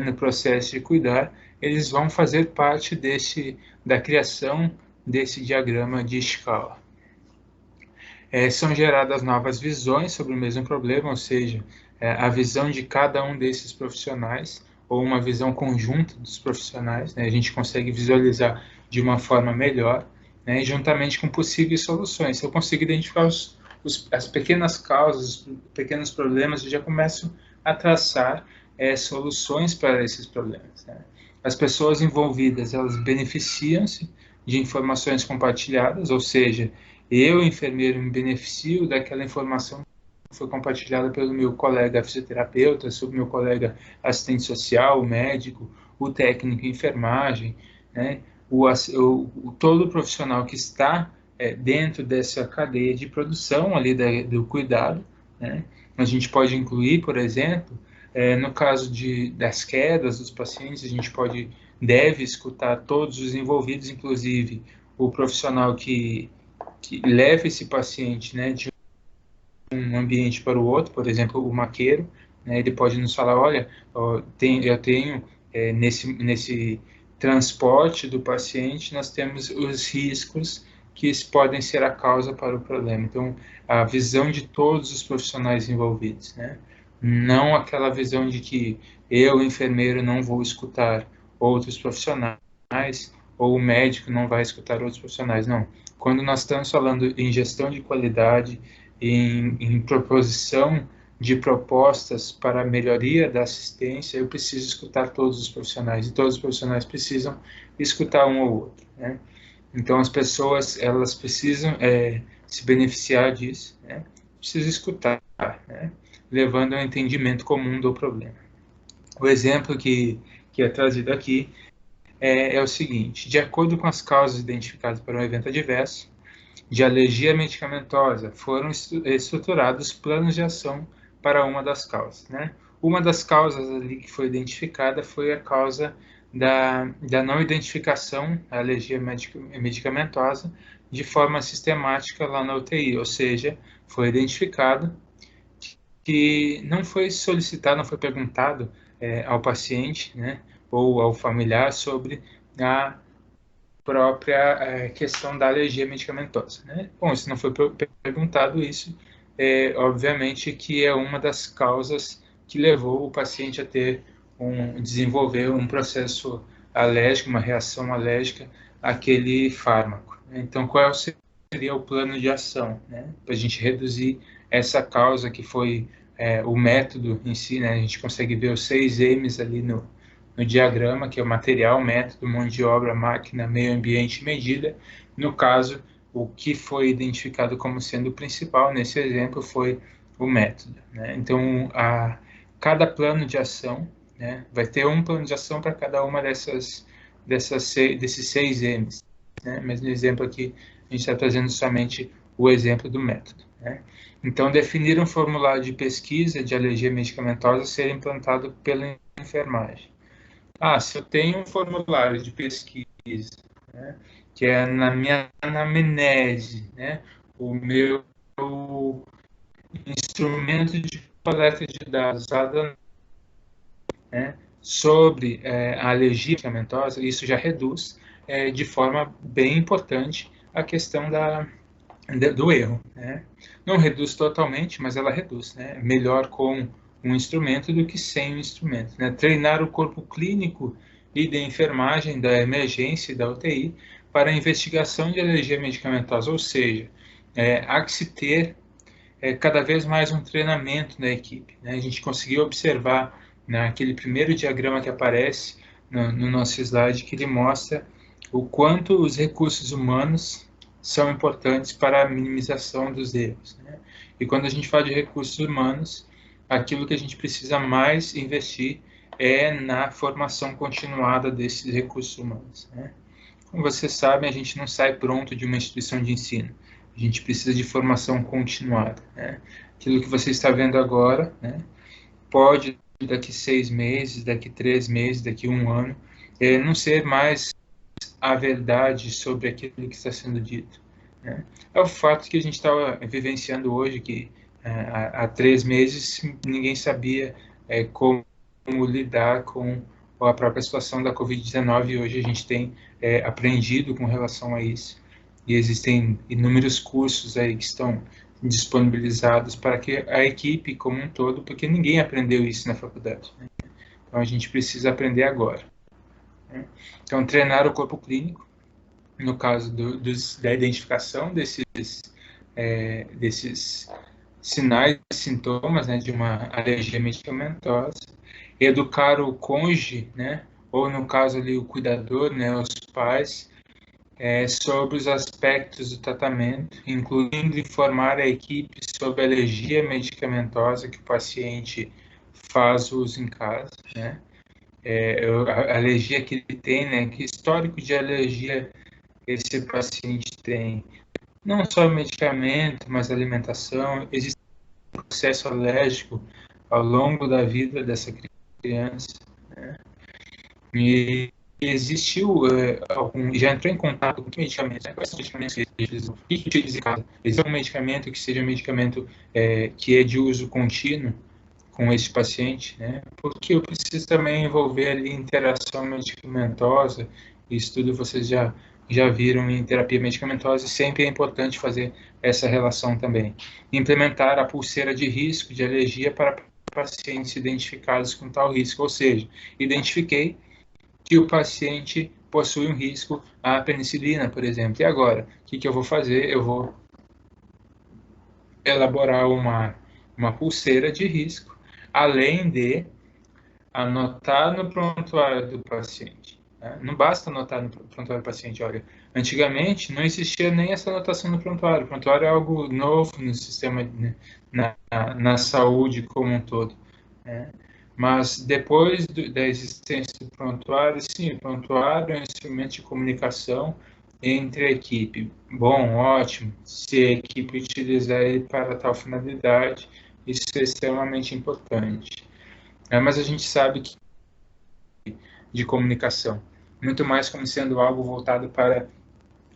no processo de cuidar, eles vão fazer parte da criação desse diagrama de escala. São geradas novas visões sobre o mesmo problema, ou seja, a visão de cada um desses profissionais ou uma visão conjunta dos profissionais, né? A gente consegue visualizar de uma forma melhor, né? Juntamente com possíveis soluções. Se eu consigo identificar as pequenas causas, os pequenos problemas, eu já começo a traçar soluções para esses problemas, né? As pessoas envolvidas, elas beneficiam-se de informações compartilhadas, ou seja, eu, enfermeiro, me beneficio daquela informação que foi compartilhada pelo meu colega fisioterapeuta, sobre meu colega assistente social, o médico, o técnico em enfermagem, né? Todo profissional que está dentro dessa cadeia de produção ali do cuidado, né? A gente pode incluir, por exemplo, no caso das quedas dos pacientes, a gente deve escutar todos os envolvidos, inclusive o profissional que leva esse paciente, né, de um ambiente para o outro, por exemplo, o maqueiro, né, ele pode nos falar, olha, eu tenho nesse transporte do paciente, nós temos os riscos que podem ser a causa para o problema. Então, a visão de todos os profissionais envolvidos, né? Não aquela visão de que eu, enfermeiro, não vou escutar outros profissionais, ou o médico não vai escutar outros profissionais, não. Quando nós estamos falando em gestão de qualidade, em proposição de propostas para a melhoria da assistência, eu preciso escutar todos os profissionais, e todos os profissionais precisam escutar um ou outro, né? Então, as pessoas, elas precisam se beneficiar disso, né? Precisam escutar, né? Levando ao entendimento comum do problema. O exemplo que é trazido aqui é o seguinte: de acordo com as causas identificadas para um evento adverso de alergia medicamentosa, foram estruturados planos de ação para uma das causas, né? Uma das causas ali que foi identificada foi a causa da não identificação da alergia medicamentosa de forma sistemática lá na UTI, ou seja, foi identificado que não foi solicitado, não foi perguntado ao paciente, né, ou ao familiar sobre a própria questão da alergia medicamentosa, né? Bom, se não foi perguntado isso, obviamente que é uma das causas que levou o paciente a desenvolver um processo alérgico, uma reação alérgica àquele fármaco. Então, qual seria o plano de ação, né, para a gente reduzir essa causa, que foi o método em si, né? A gente consegue ver os 6 M's ali no diagrama, que é o material, método, mão de obra, máquina, meio ambiente e medida. No caso, o que foi identificado como sendo o principal nesse exemplo foi o método, né? Então, cada plano de ação, né, vai ter um plano de ação para cada uma desses 6 M's, né? Mas no exemplo aqui, a gente está trazendo somente o exemplo do método, né? Então, definir um formulário de pesquisa de alergia medicamentosa ser implantado pela enfermagem. Se eu tenho um formulário de pesquisa, né, que é na minha anamnese, né, o meu instrumento de coleta de dados usado, né, sobre a alergia medicamentosa, isso já reduz de forma bem importante a questão do erro, né? Não reduz totalmente, mas ela reduz, né? Melhor com um instrumento do que sem um instrumento, né? Treinar o corpo clínico e de enfermagem da emergência e da UTI para a investigação de alergia medicamentosa, ou seja, há que se ter cada vez mais um treinamento na equipe, né? A gente conseguiu observar naquele primeiro diagrama que aparece no nosso slide, que ele mostra o quanto os recursos humanos são importantes para a minimização dos erros, né? E quando a gente fala de recursos humanos, aquilo que a gente precisa mais investir é na formação continuada desses recursos humanos, né? Como vocês sabem, a gente não sai pronto de uma instituição de ensino. A gente precisa de formação continuada, né? Aquilo que você está vendo agora, né, pode, daqui 6 meses, daqui 3 meses, daqui 1 ano, não ser mais a verdade sobre aquilo que está sendo dito, né? É o fato que a gente está vivenciando hoje, que há 3 meses ninguém sabia como lidar com a própria situação da Covid-19, e hoje a gente tem aprendido com relação a isso, e existem inúmeros cursos aí que estão disponibilizados para que a equipe como um todo, porque ninguém aprendeu isso na faculdade, né? Então, a gente precisa aprender agora. Né? Então, treinar o corpo clínico, no caso da identificação desses sinais e sintomas, né, de uma alergia medicamentosa, educar o cônjuge, né, ou no caso ali o cuidador, né, os pais, sobre os aspectos do tratamento, incluindo informar a equipe sobre a alergia medicamentosa que o paciente faz uso em casa, né, a alergia que ele tem, né, que histórico de alergia esse paciente tem, não só medicamento, mas alimentação. Existe um processo alérgico ao longo da vida dessa criança, né? E existiu já entrou em contato com que medicamentos, né? Quais são os medicamentos que eles utilizam em casa? Existe um medicamento que seja um medicamento que é de uso contínuo com esse paciente, né? Porque eu preciso também envolver ali interação medicamentosa. Isso tudo vocês já viram em terapia medicamentosa, e sempre é importante fazer essa relação também. Implementar a pulseira de risco de alergia para pacientes identificados com tal risco, ou seja, identifiquei que o paciente possui um risco à penicilina, por exemplo. E agora, o que eu vou fazer? Eu vou elaborar uma pulseira de risco, além de anotar no prontuário do paciente. Não basta anotar no prontuário do paciente. Olha, antigamente não existia nem essa anotação no prontuário. O prontuário é algo novo no sistema, né, na saúde como um todo. Né? Mas depois da existência do prontuário, sim, o prontuário é um instrumento de comunicação entre a equipe. Bom, ótimo, se a equipe utilizar ele para tal finalidade, isso é extremamente importante. Mas a gente sabe que de comunicação, muito mais como sendo algo voltado para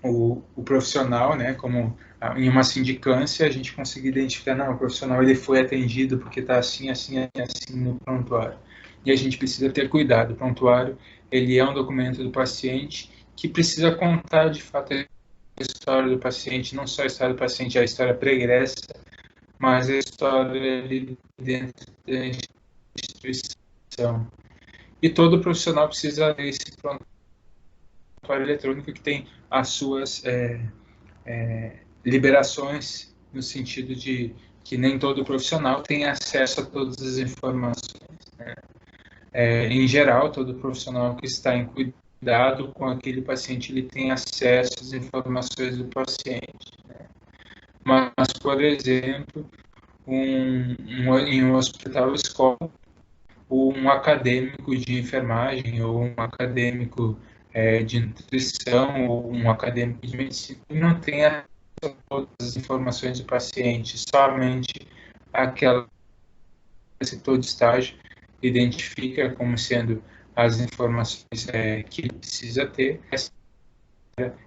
o profissional, né? Como em uma sindicância a gente conseguir identificar, não, o profissional ele foi atendido porque está assim, assim, assim no prontuário. E a gente precisa ter cuidado. O prontuário, ele é um documento do paciente que precisa contar de fato a história do paciente, não só a história do paciente, a história pregressa, mas a história ali dentro da instituição. E todo profissional precisa ter esse prontuário eletrônico que tem as suas liberações, no sentido de que nem todo profissional tem acesso a todas as informações. Né? Em geral, todo profissional que está em cuidado com aquele paciente, ele tem acesso às informações do paciente. Né? Mas, por exemplo, em um hospital escola, um acadêmico de enfermagem ou um acadêmico de nutrição ou um acadêmico de medicina não tem todas as informações do paciente, somente aquela que o setor de estágio identifica como sendo as informações que ele precisa ter, esse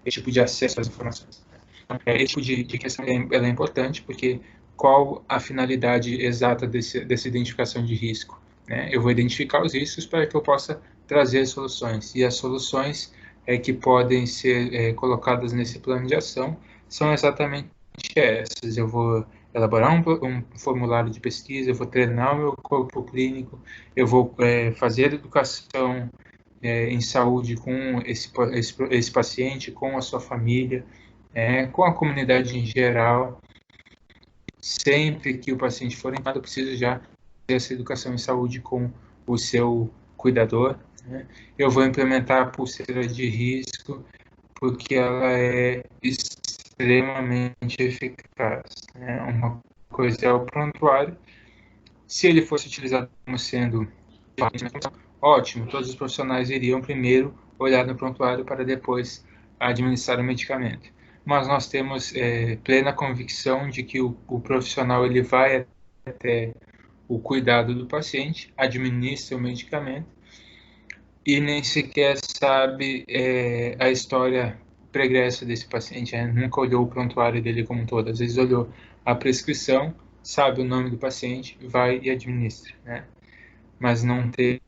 tipo de acesso às informações. Esse tipo de questão ela é importante, porque qual a finalidade exata dessa identificação de risco? Né? Eu vou identificar os riscos para que eu possa trazer soluções. E as soluções que podem ser colocadas nesse plano de ação são exatamente essas. Eu vou elaborar um formulário de pesquisa, eu vou treinar o meu corpo clínico, eu vou fazer educação em saúde com esse paciente, com a sua família, com a comunidade em geral. Sempre que o paciente for internado, eu preciso já essa educação em saúde com o seu cuidador. Né? Eu vou implementar a pulseira de risco, porque ela é extremamente eficaz. Né? Uma coisa é o prontuário. Se ele fosse utilizado como sendo ótimo, todos os profissionais iriam primeiro olhar no prontuário para depois administrar o medicamento. Mas nós temos plena convicção de que o profissional ele vai até o cuidado do paciente, administra o medicamento e nem sequer sabe a história pregressa desse paciente, nunca olhou o prontuário dele como um todo, às vezes olhou a prescrição, sabe o nome do paciente, vai e administra, né? Mas não teve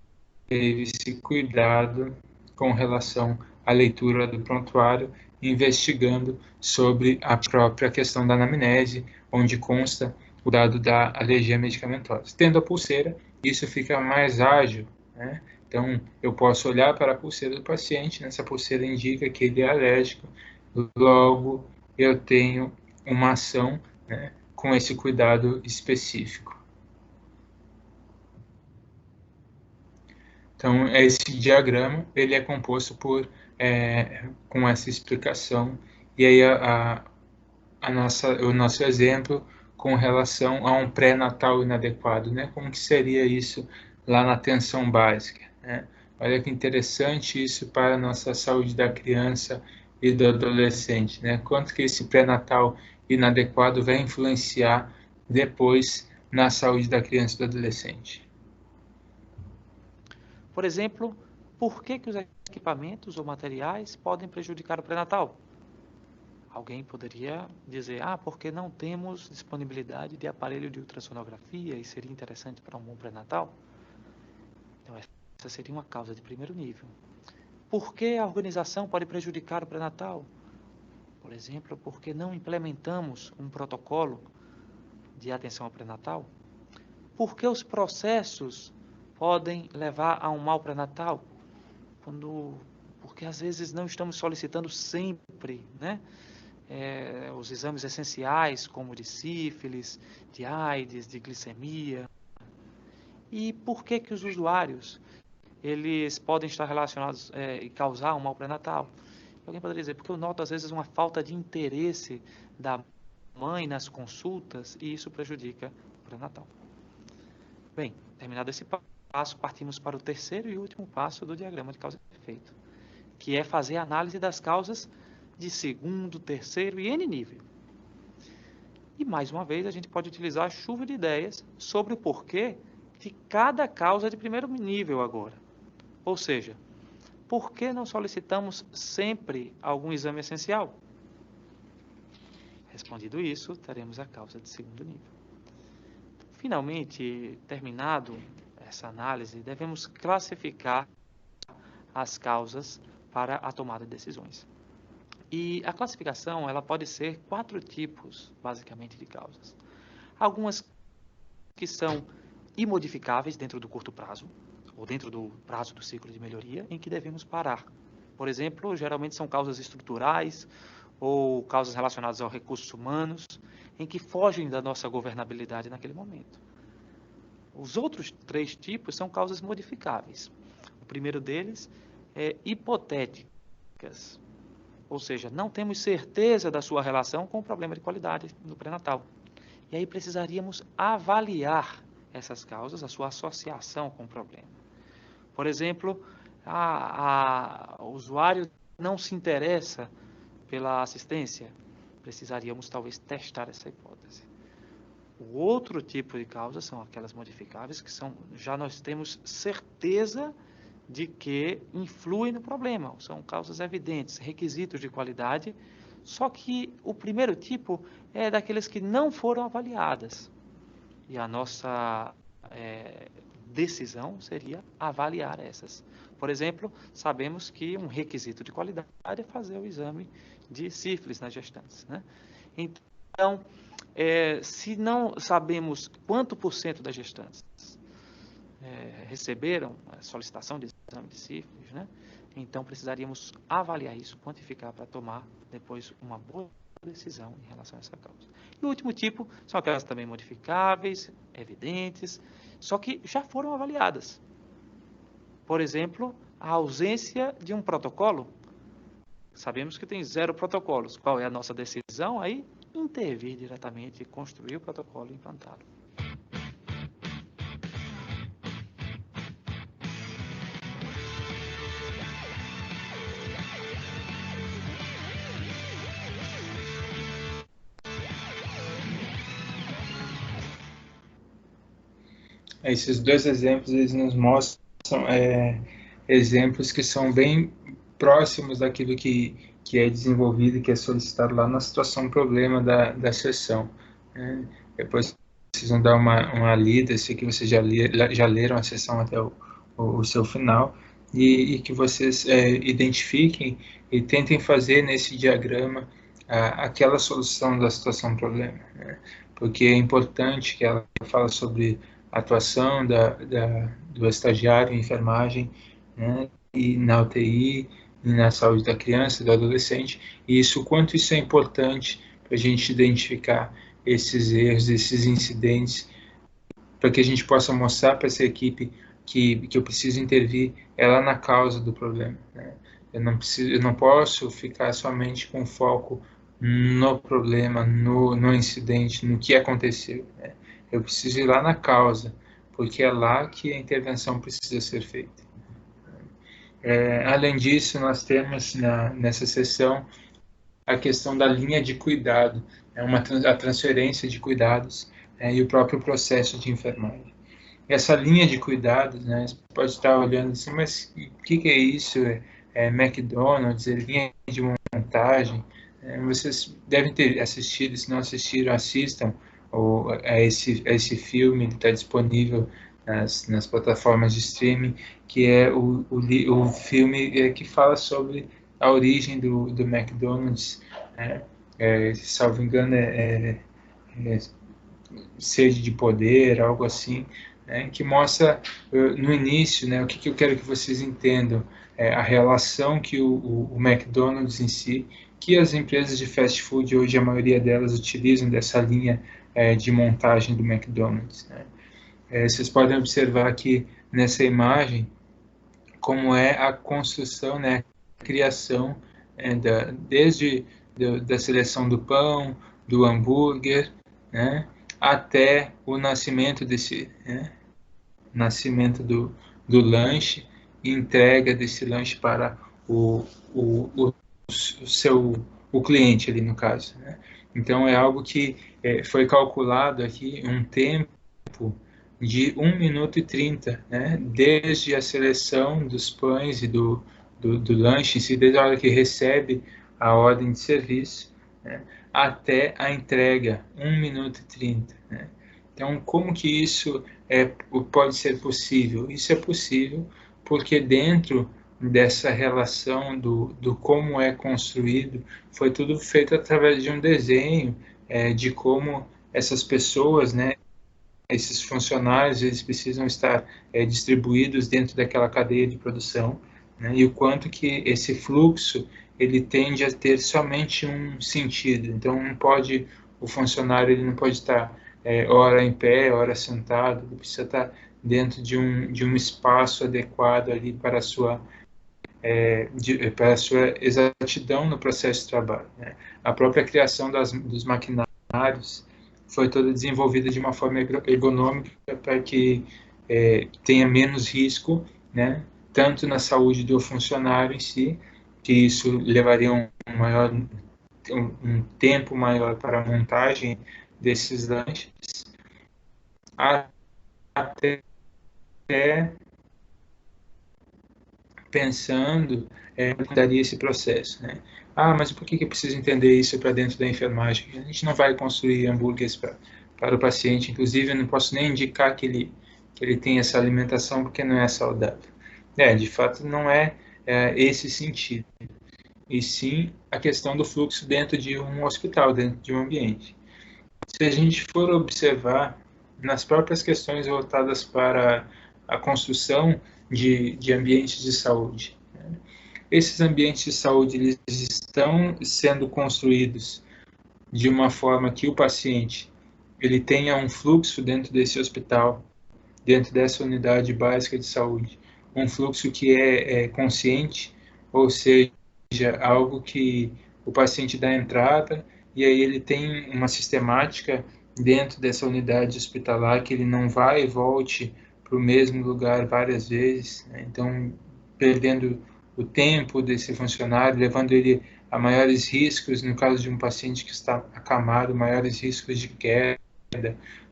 esse cuidado com relação à leitura do prontuário, investigando sobre a própria questão da anamnese, onde consta o dado da alergia medicamentosa. Tendo a pulseira, isso fica mais ágil, né? Então, eu posso olhar para a pulseira do paciente, nessa pulseira indica que ele é alérgico, logo eu tenho uma ação, né, com esse cuidado específico. Então, esse diagrama, ele é composto por, com essa explicação, e aí o nosso exemplo com relação a um pré-natal inadequado, né? Como que seria isso lá na atenção básica, né? Olha que interessante isso para a nossa saúde da criança e do adolescente, né? Quanto que esse pré-natal inadequado vai influenciar depois na saúde da criança e do adolescente. Por exemplo, por que os equipamentos ou materiais podem prejudicar o pré-natal? Alguém poderia dizer, porque não temos disponibilidade de aparelho de ultrassonografia e seria interessante para um bom pré-natal? Então, essa seria uma causa de primeiro nível. Por que a organização pode prejudicar o pré-natal? Por exemplo, porque não implementamos um protocolo de atenção ao pré-natal? Por que os processos podem levar a um mau pré-natal? Porque às vezes não estamos solicitando sempre, né, os exames essenciais, como de sífilis, de AIDS, de glicemia. E por que os usuários eles podem estar relacionados e causar um mau pré-natal? Alguém poderia dizer, porque eu noto às vezes uma falta de interesse da mãe nas consultas e isso prejudica o pré-natal. Bem, terminado esse passo, partimos para o terceiro e último passo do diagrama de causa e efeito, que é fazer a análise das causas de segundo, terceiro e N nível. E mais uma vez a gente pode utilizar a chuva de ideias sobre o porquê de cada causa de primeiro nível agora. Ou seja, por que não solicitamos sempre algum exame essencial? Respondido isso, teremos a causa de segundo nível. Finalmente, terminado essa análise, devemos classificar as causas para a tomada de decisões. E a classificação, ela pode ser 4 tipos, basicamente, de causas. Algumas que são imodificáveis dentro do curto prazo, ou dentro do prazo do ciclo de melhoria, em que devemos parar. Por exemplo, geralmente são causas estruturais ou causas relacionadas aos recursos humanos, em que fogem da nossa governabilidade naquele momento. Os outros 3 tipos são causas modificáveis. O primeiro deles é hipotéticas, ou seja, não temos certeza da sua relação com o problema de qualidade no pré-natal. E aí precisaríamos avaliar essas causas, a sua associação com o problema. Por exemplo, o usuário não se interessa pela assistência, precisaríamos talvez testar essa hipótese. O outro tipo de causas são aquelas modificáveis, que já nós temos certeza de que influem no problema, são causas evidentes, requisitos de qualidade, só que o primeiro tipo é daqueles que não foram avaliadas. E a nossa decisão seria avaliar essas. Por exemplo, sabemos que um requisito de qualidade é fazer o exame de sífilis nas gestantes, né? Então, se não sabemos quanto % das gestantes receberam a solicitação de exame de sífilis, né? Então precisaríamos avaliar isso, quantificar para tomar depois uma boa decisão em relação a essa causa. E o último tipo são aquelas também modificáveis, evidentes, só que já foram avaliadas. Por exemplo, a ausência de um protocolo. Sabemos que tem 0 protocolos. Qual é a nossa decisão? Aí, intervir diretamente e construir o protocolo e implantá-lo. Esses 2 exemplos, eles nos mostram exemplos que são bem próximos daquilo que é desenvolvido e que é solicitado lá na situação problema da sessão. Depois vocês vão dar uma lida, sei que vocês já leram a sessão até o seu final, e que vocês identifiquem e tentem fazer nesse diagrama aquela solução da situação problema, né? Porque é importante que ela fala sobre atuação do estagiário em enfermagem, né, e na UTI, e na saúde da criança e do adolescente, e o quanto isso é importante para a gente identificar esses erros, esses incidentes, para que a gente possa mostrar para essa equipe que eu preciso intervir ela na causa do problema, né? Eu não posso ficar somente com foco no problema, no incidente, no que aconteceu, né? Eu preciso ir lá na causa, porque é lá que a intervenção precisa ser feita. Além disso, nós temos nessa sessão a questão da linha de cuidado, a transferência de cuidados, e o próprio processo de enfermagem. Essa linha de cuidados, né, você pode estar olhando assim, mas o que é isso? McDonald's, linha de montagem? Vocês devem ter assistido, se não assistiram, assistam a esse filme, que está disponível nas plataformas de streaming, que é o filme que fala sobre a origem do McDonald's, né? Salvo engano, Sede de Poder, algo assim, né? Que mostra no início, né, o que eu quero que vocês entendam, a relação que o McDonald's em si, que as empresas de fast food, hoje a maioria delas utilizam dessa linha de montagem do McDonald's, né? Vocês podem observar aqui nessa imagem como é a construção, né, a criação, desde da seleção do pão, do hambúrguer, né, até o nascimento nascimento do lanche, e entrega desse lanche para o cliente ali, no caso, né? Então é algo que foi calculado aqui um tempo de 1 minuto e 30, né? Desde a seleção dos pães e do lanche em si, desde a hora que recebe a ordem de serviço, né, até a entrega, 1 minuto e 30. Né? Então, como que isso pode ser possível? Isso é possível porque dentro dessa relação do como é construído, foi tudo feito através de um desenho de como essas pessoas, né, esses funcionários, eles precisam estar distribuídos dentro daquela cadeia de produção, né, e o quanto que esse fluxo ele tende a ter somente um sentido. Então, o funcionário ele não pode estar ora em pé, ora sentado, ele precisa estar dentro de um espaço adequado ali para a sua exatidão no processo de trabalho, né? A própria criação dos maquinários foi toda desenvolvida de uma forma ergonômica para que tenha menos risco, né, tanto na saúde do funcionário em si, que isso levaria um tempo maior para a montagem desses lanches, até pensando como daria esse processo, né? Mas por que eu preciso entender isso para dentro da enfermagem? A gente não vai construir hambúrgueres para o paciente, inclusive eu não posso nem indicar que ele tem essa alimentação porque não é saudável. De fato não é esse sentido, e sim a questão do fluxo dentro de um hospital, dentro de um ambiente. Se a gente for observar nas próprias questões voltadas para a construção de ambientes de saúde, né? Esses ambientes de saúde eles estão sendo construídos de uma forma que o paciente ele tenha um fluxo dentro desse hospital, dentro dessa unidade básica de saúde, um fluxo que é consciente, ou seja, algo que o paciente dá entrada e aí ele tem uma sistemática dentro dessa unidade hospitalar que ele não vai e volte para o mesmo lugar várias vezes, né? Então perdendo o tempo desse funcionário, levando ele a maiores riscos, no caso de um paciente que está acamado, maiores riscos de queda,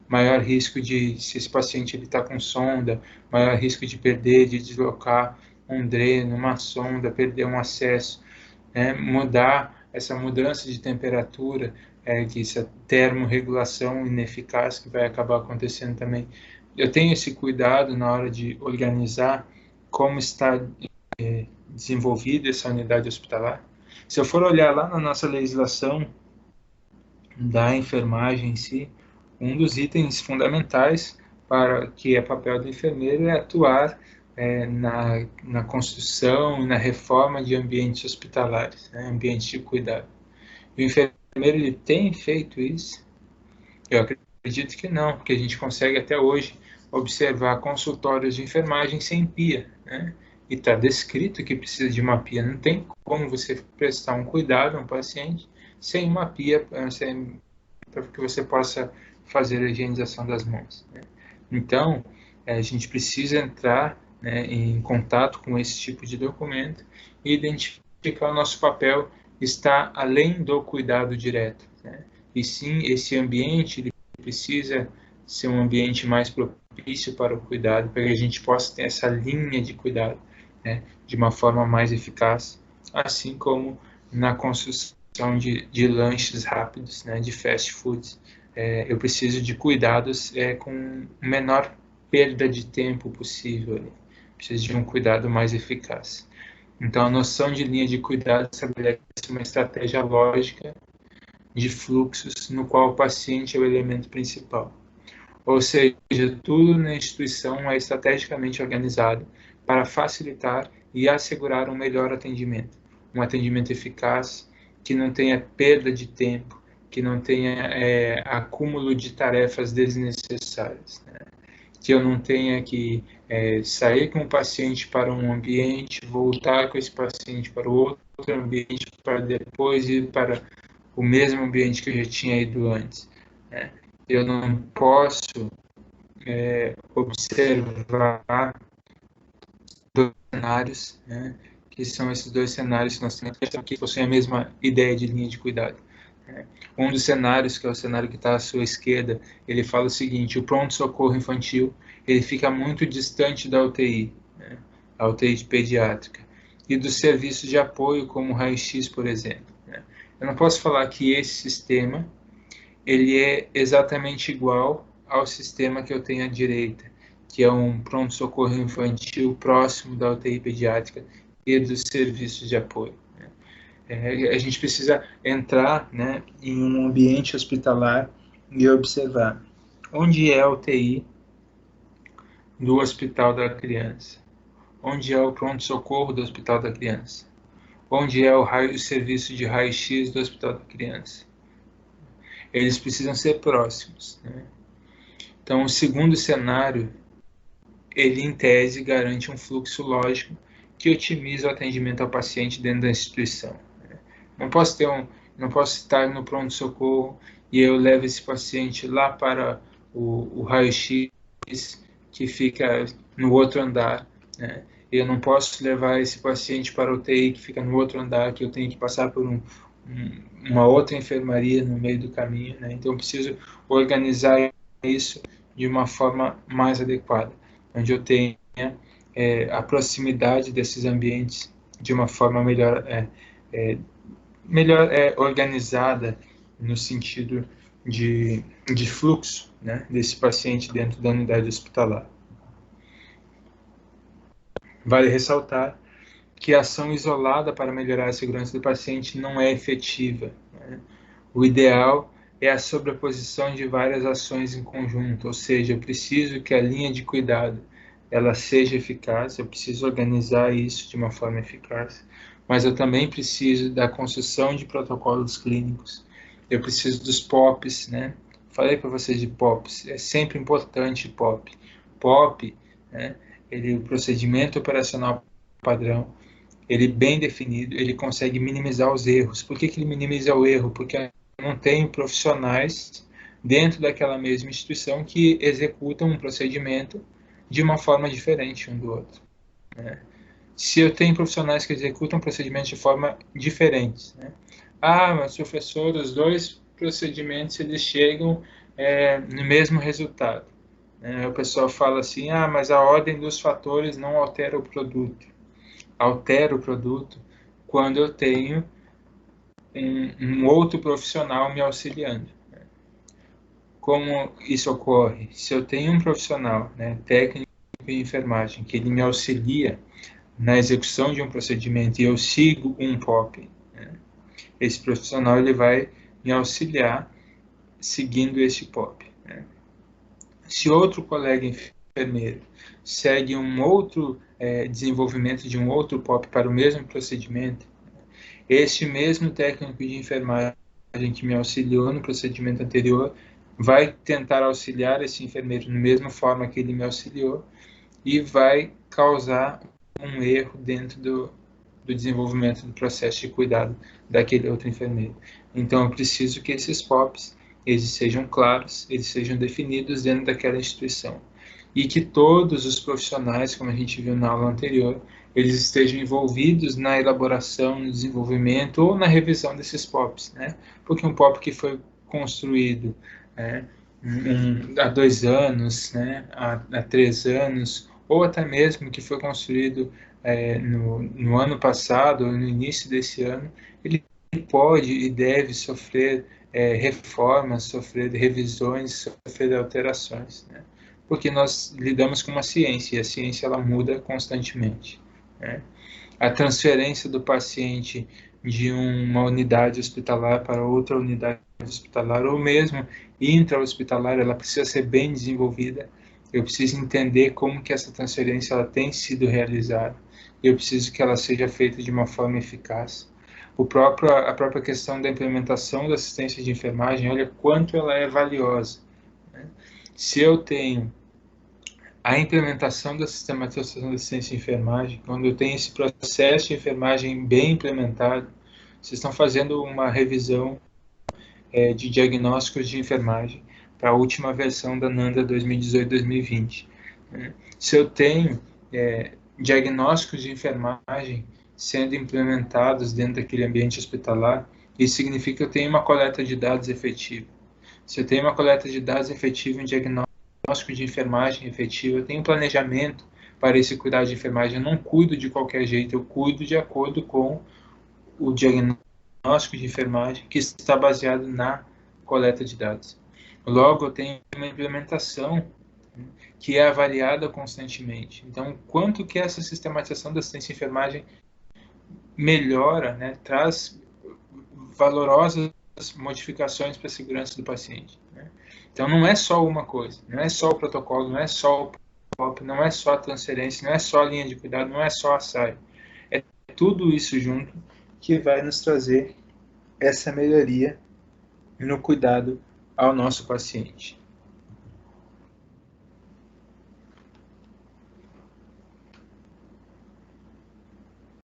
maior risco de, se esse paciente está com sonda, maior risco de perder, de deslocar um dreno, uma sonda, perder um acesso, né? Mudar essa mudança de temperatura, essa termorregulação ineficaz que vai acabar acontecendo também. Eu tenho esse cuidado na hora de organizar como está desenvolvida essa unidade hospitalar. Se eu for olhar lá na nossa legislação da enfermagem em si, um dos itens fundamentais que é papel do enfermeiro, é atuar na construção e na reforma de ambientes hospitalares, né, ambientes de cuidado. E o enfermeiro ele tem feito isso? Eu acredito que não, porque a gente consegue até hoje observar consultórios de enfermagem sem pia, né? E está descrito que precisa de uma pia. Não tem como você prestar um cuidado a um paciente sem uma pia, para que você possa fazer a higienização das mãos, né? Então, a gente precisa entrar, né, em contato com esse tipo de documento e identificar o nosso papel está além do cuidado direto, né? E sim, esse ambiente ele precisa ser um ambiente mais propício para o cuidado, para que a gente possa ter essa linha de cuidado, né, de uma forma mais eficaz, assim como na construção de lanches rápidos, né, de fast foods. Eu preciso de cuidados com menor perda de tempo possível. Preciso de um cuidado mais eficaz. Então, a noção de linha de cuidado estabelece uma estratégia lógica de fluxos no qual o paciente é o elemento principal. Ou seja, tudo na instituição é estrategicamente organizado para facilitar e assegurar um melhor atendimento. Um atendimento eficaz, que não tenha perda de tempo, que não tenha acúmulo de tarefas desnecessárias, né? Que eu não tenha que sair com o paciente para um ambiente, voltar com esse paciente para o outro ambiente, para depois ir para o mesmo ambiente que eu já tinha ido antes, né? Eu não posso observar dois cenários, né, que são esses dois cenários que nós temos aqui, que possuem a mesma ideia de linha de cuidado. Um dos cenários, que é o cenário que está à sua esquerda, ele fala o seguinte: o pronto-socorro infantil ele fica muito distante da UTI, né, a UTI pediátrica, e dos serviços de apoio, como o raio-x, por exemplo, né. Eu não posso falar que esse sistema ele é exatamente igual ao sistema que eu tenho à direita, que é um pronto-socorro infantil próximo da UTI pediátrica e dos serviços de apoio. A gente precisa entrar, né, em um ambiente hospitalar e observar onde é a UTI do Hospital da Criança, onde é o pronto-socorro do Hospital da Criança, onde é o serviço de raio-x do Hospital da Criança. Eles precisam ser próximos, né? Então, o segundo cenário, ele em tese garante um fluxo lógico que otimiza o atendimento ao paciente dentro da instituição. Não posso estar no pronto-socorro e eu levo esse paciente lá para o raio-x que fica no outro andar, né? Eu não posso levar esse paciente para o UTI que fica no outro andar, que eu tenho que passar por uma outra enfermaria no meio do caminho, né? Então eu preciso organizar isso de uma forma mais adequada, onde eu tenha a proximidade desses ambientes de uma forma melhor organizada, no sentido de fluxo, né, desse paciente dentro da unidade hospitalar. Vale ressaltar que a ação isolada para melhorar a segurança do paciente não é efetiva, né? O ideal é a sobreposição de várias ações em conjunto, ou seja, eu preciso que a linha de cuidado ela seja eficaz, eu preciso organizar isso de uma forma eficaz, mas eu também preciso da construção de protocolos clínicos, eu preciso dos POPs, né? Falei para vocês de POPs, é sempre importante POP. POP, né, o procedimento operacional padrão, ele bem definido, ele consegue minimizar os erros. Por que ele minimiza o erro? Porque eu não tenho profissionais dentro daquela mesma instituição que executam um procedimento de uma forma diferente um do outro, né? Se eu tenho profissionais que executam procedimentos de forma diferentes, né? Mas professor, os dois procedimentos eles chegam no mesmo resultado. O pessoal fala assim, mas a ordem dos fatores não altera o produto. Altera o produto quando eu tenho um outro profissional me auxiliando. Como isso ocorre? Se eu tenho um profissional, né, técnico em enfermagem, que ele me auxilia na execução de um procedimento e eu sigo um POP, né, esse profissional ele vai me auxiliar seguindo esse POP, né. Se outro colega enfermeiro segue um outro desenvolvimento de um outro POP para o mesmo procedimento, este mesmo técnico de enfermagem que me auxiliou no procedimento anterior vai tentar auxiliar esse enfermeiro da mesma forma que ele me auxiliou e vai causar um erro dentro do desenvolvimento do processo de cuidado daquele outro enfermeiro. Então, eu preciso que esses POPs eles sejam claros, eles sejam definidos dentro daquela instituição. E que todos os profissionais, como a gente viu na aula anterior, eles estejam envolvidos na elaboração, no desenvolvimento ou na revisão desses POPs, né? Porque um POP que foi construído há 2 anos, né? há 3 anos, ou até mesmo que foi construído no ano passado, ou no início desse ano, ele pode e deve sofrer reformas, sofrer revisões, sofrer alterações, né? Porque nós lidamos com uma ciência, e a ciência ela muda constantemente, né? A transferência do paciente de uma unidade hospitalar para outra unidade hospitalar, ou mesmo intra-hospitalar, ela precisa ser bem desenvolvida. Eu preciso entender como que essa transferência ela tem sido realizada. Eu preciso que ela seja feita de uma forma eficaz. A própria questão da implementação da assistência de enfermagem, olha quanto ela é valiosa, né? Se eu tenho a implementação da sistematização da assistência de enfermagem, quando eu tenho esse processo de enfermagem bem implementado, vocês estão fazendo uma revisão de diagnósticos de enfermagem para a última versão da NANDA 2018-2020. Né? Se eu tenho diagnósticos de enfermagem sendo implementados dentro daquele ambiente hospitalar, isso significa que eu tenho uma coleta de dados efetiva. Se eu tenho uma coleta de dados efetiva, um diagnóstico de enfermagem efetivo, eu tenho um planejamento para esse cuidado de enfermagem. Eu não cuido de qualquer jeito, eu cuido de acordo com o diagnóstico de enfermagem que está baseado na coleta de dados. Logo, eu tenho uma implementação que é avaliada constantemente. Então, quanto que essa sistematização da assistência de enfermagem melhora, né, traz valorosas modificações para a segurança do paciente, né? Então, não é só uma coisa, não é só o protocolo, não é só o POP, não é só a transferência, não é só a linha de cuidado, não é só a SAI. É tudo isso junto que vai nos trazer essa melhoria no cuidado ao nosso paciente.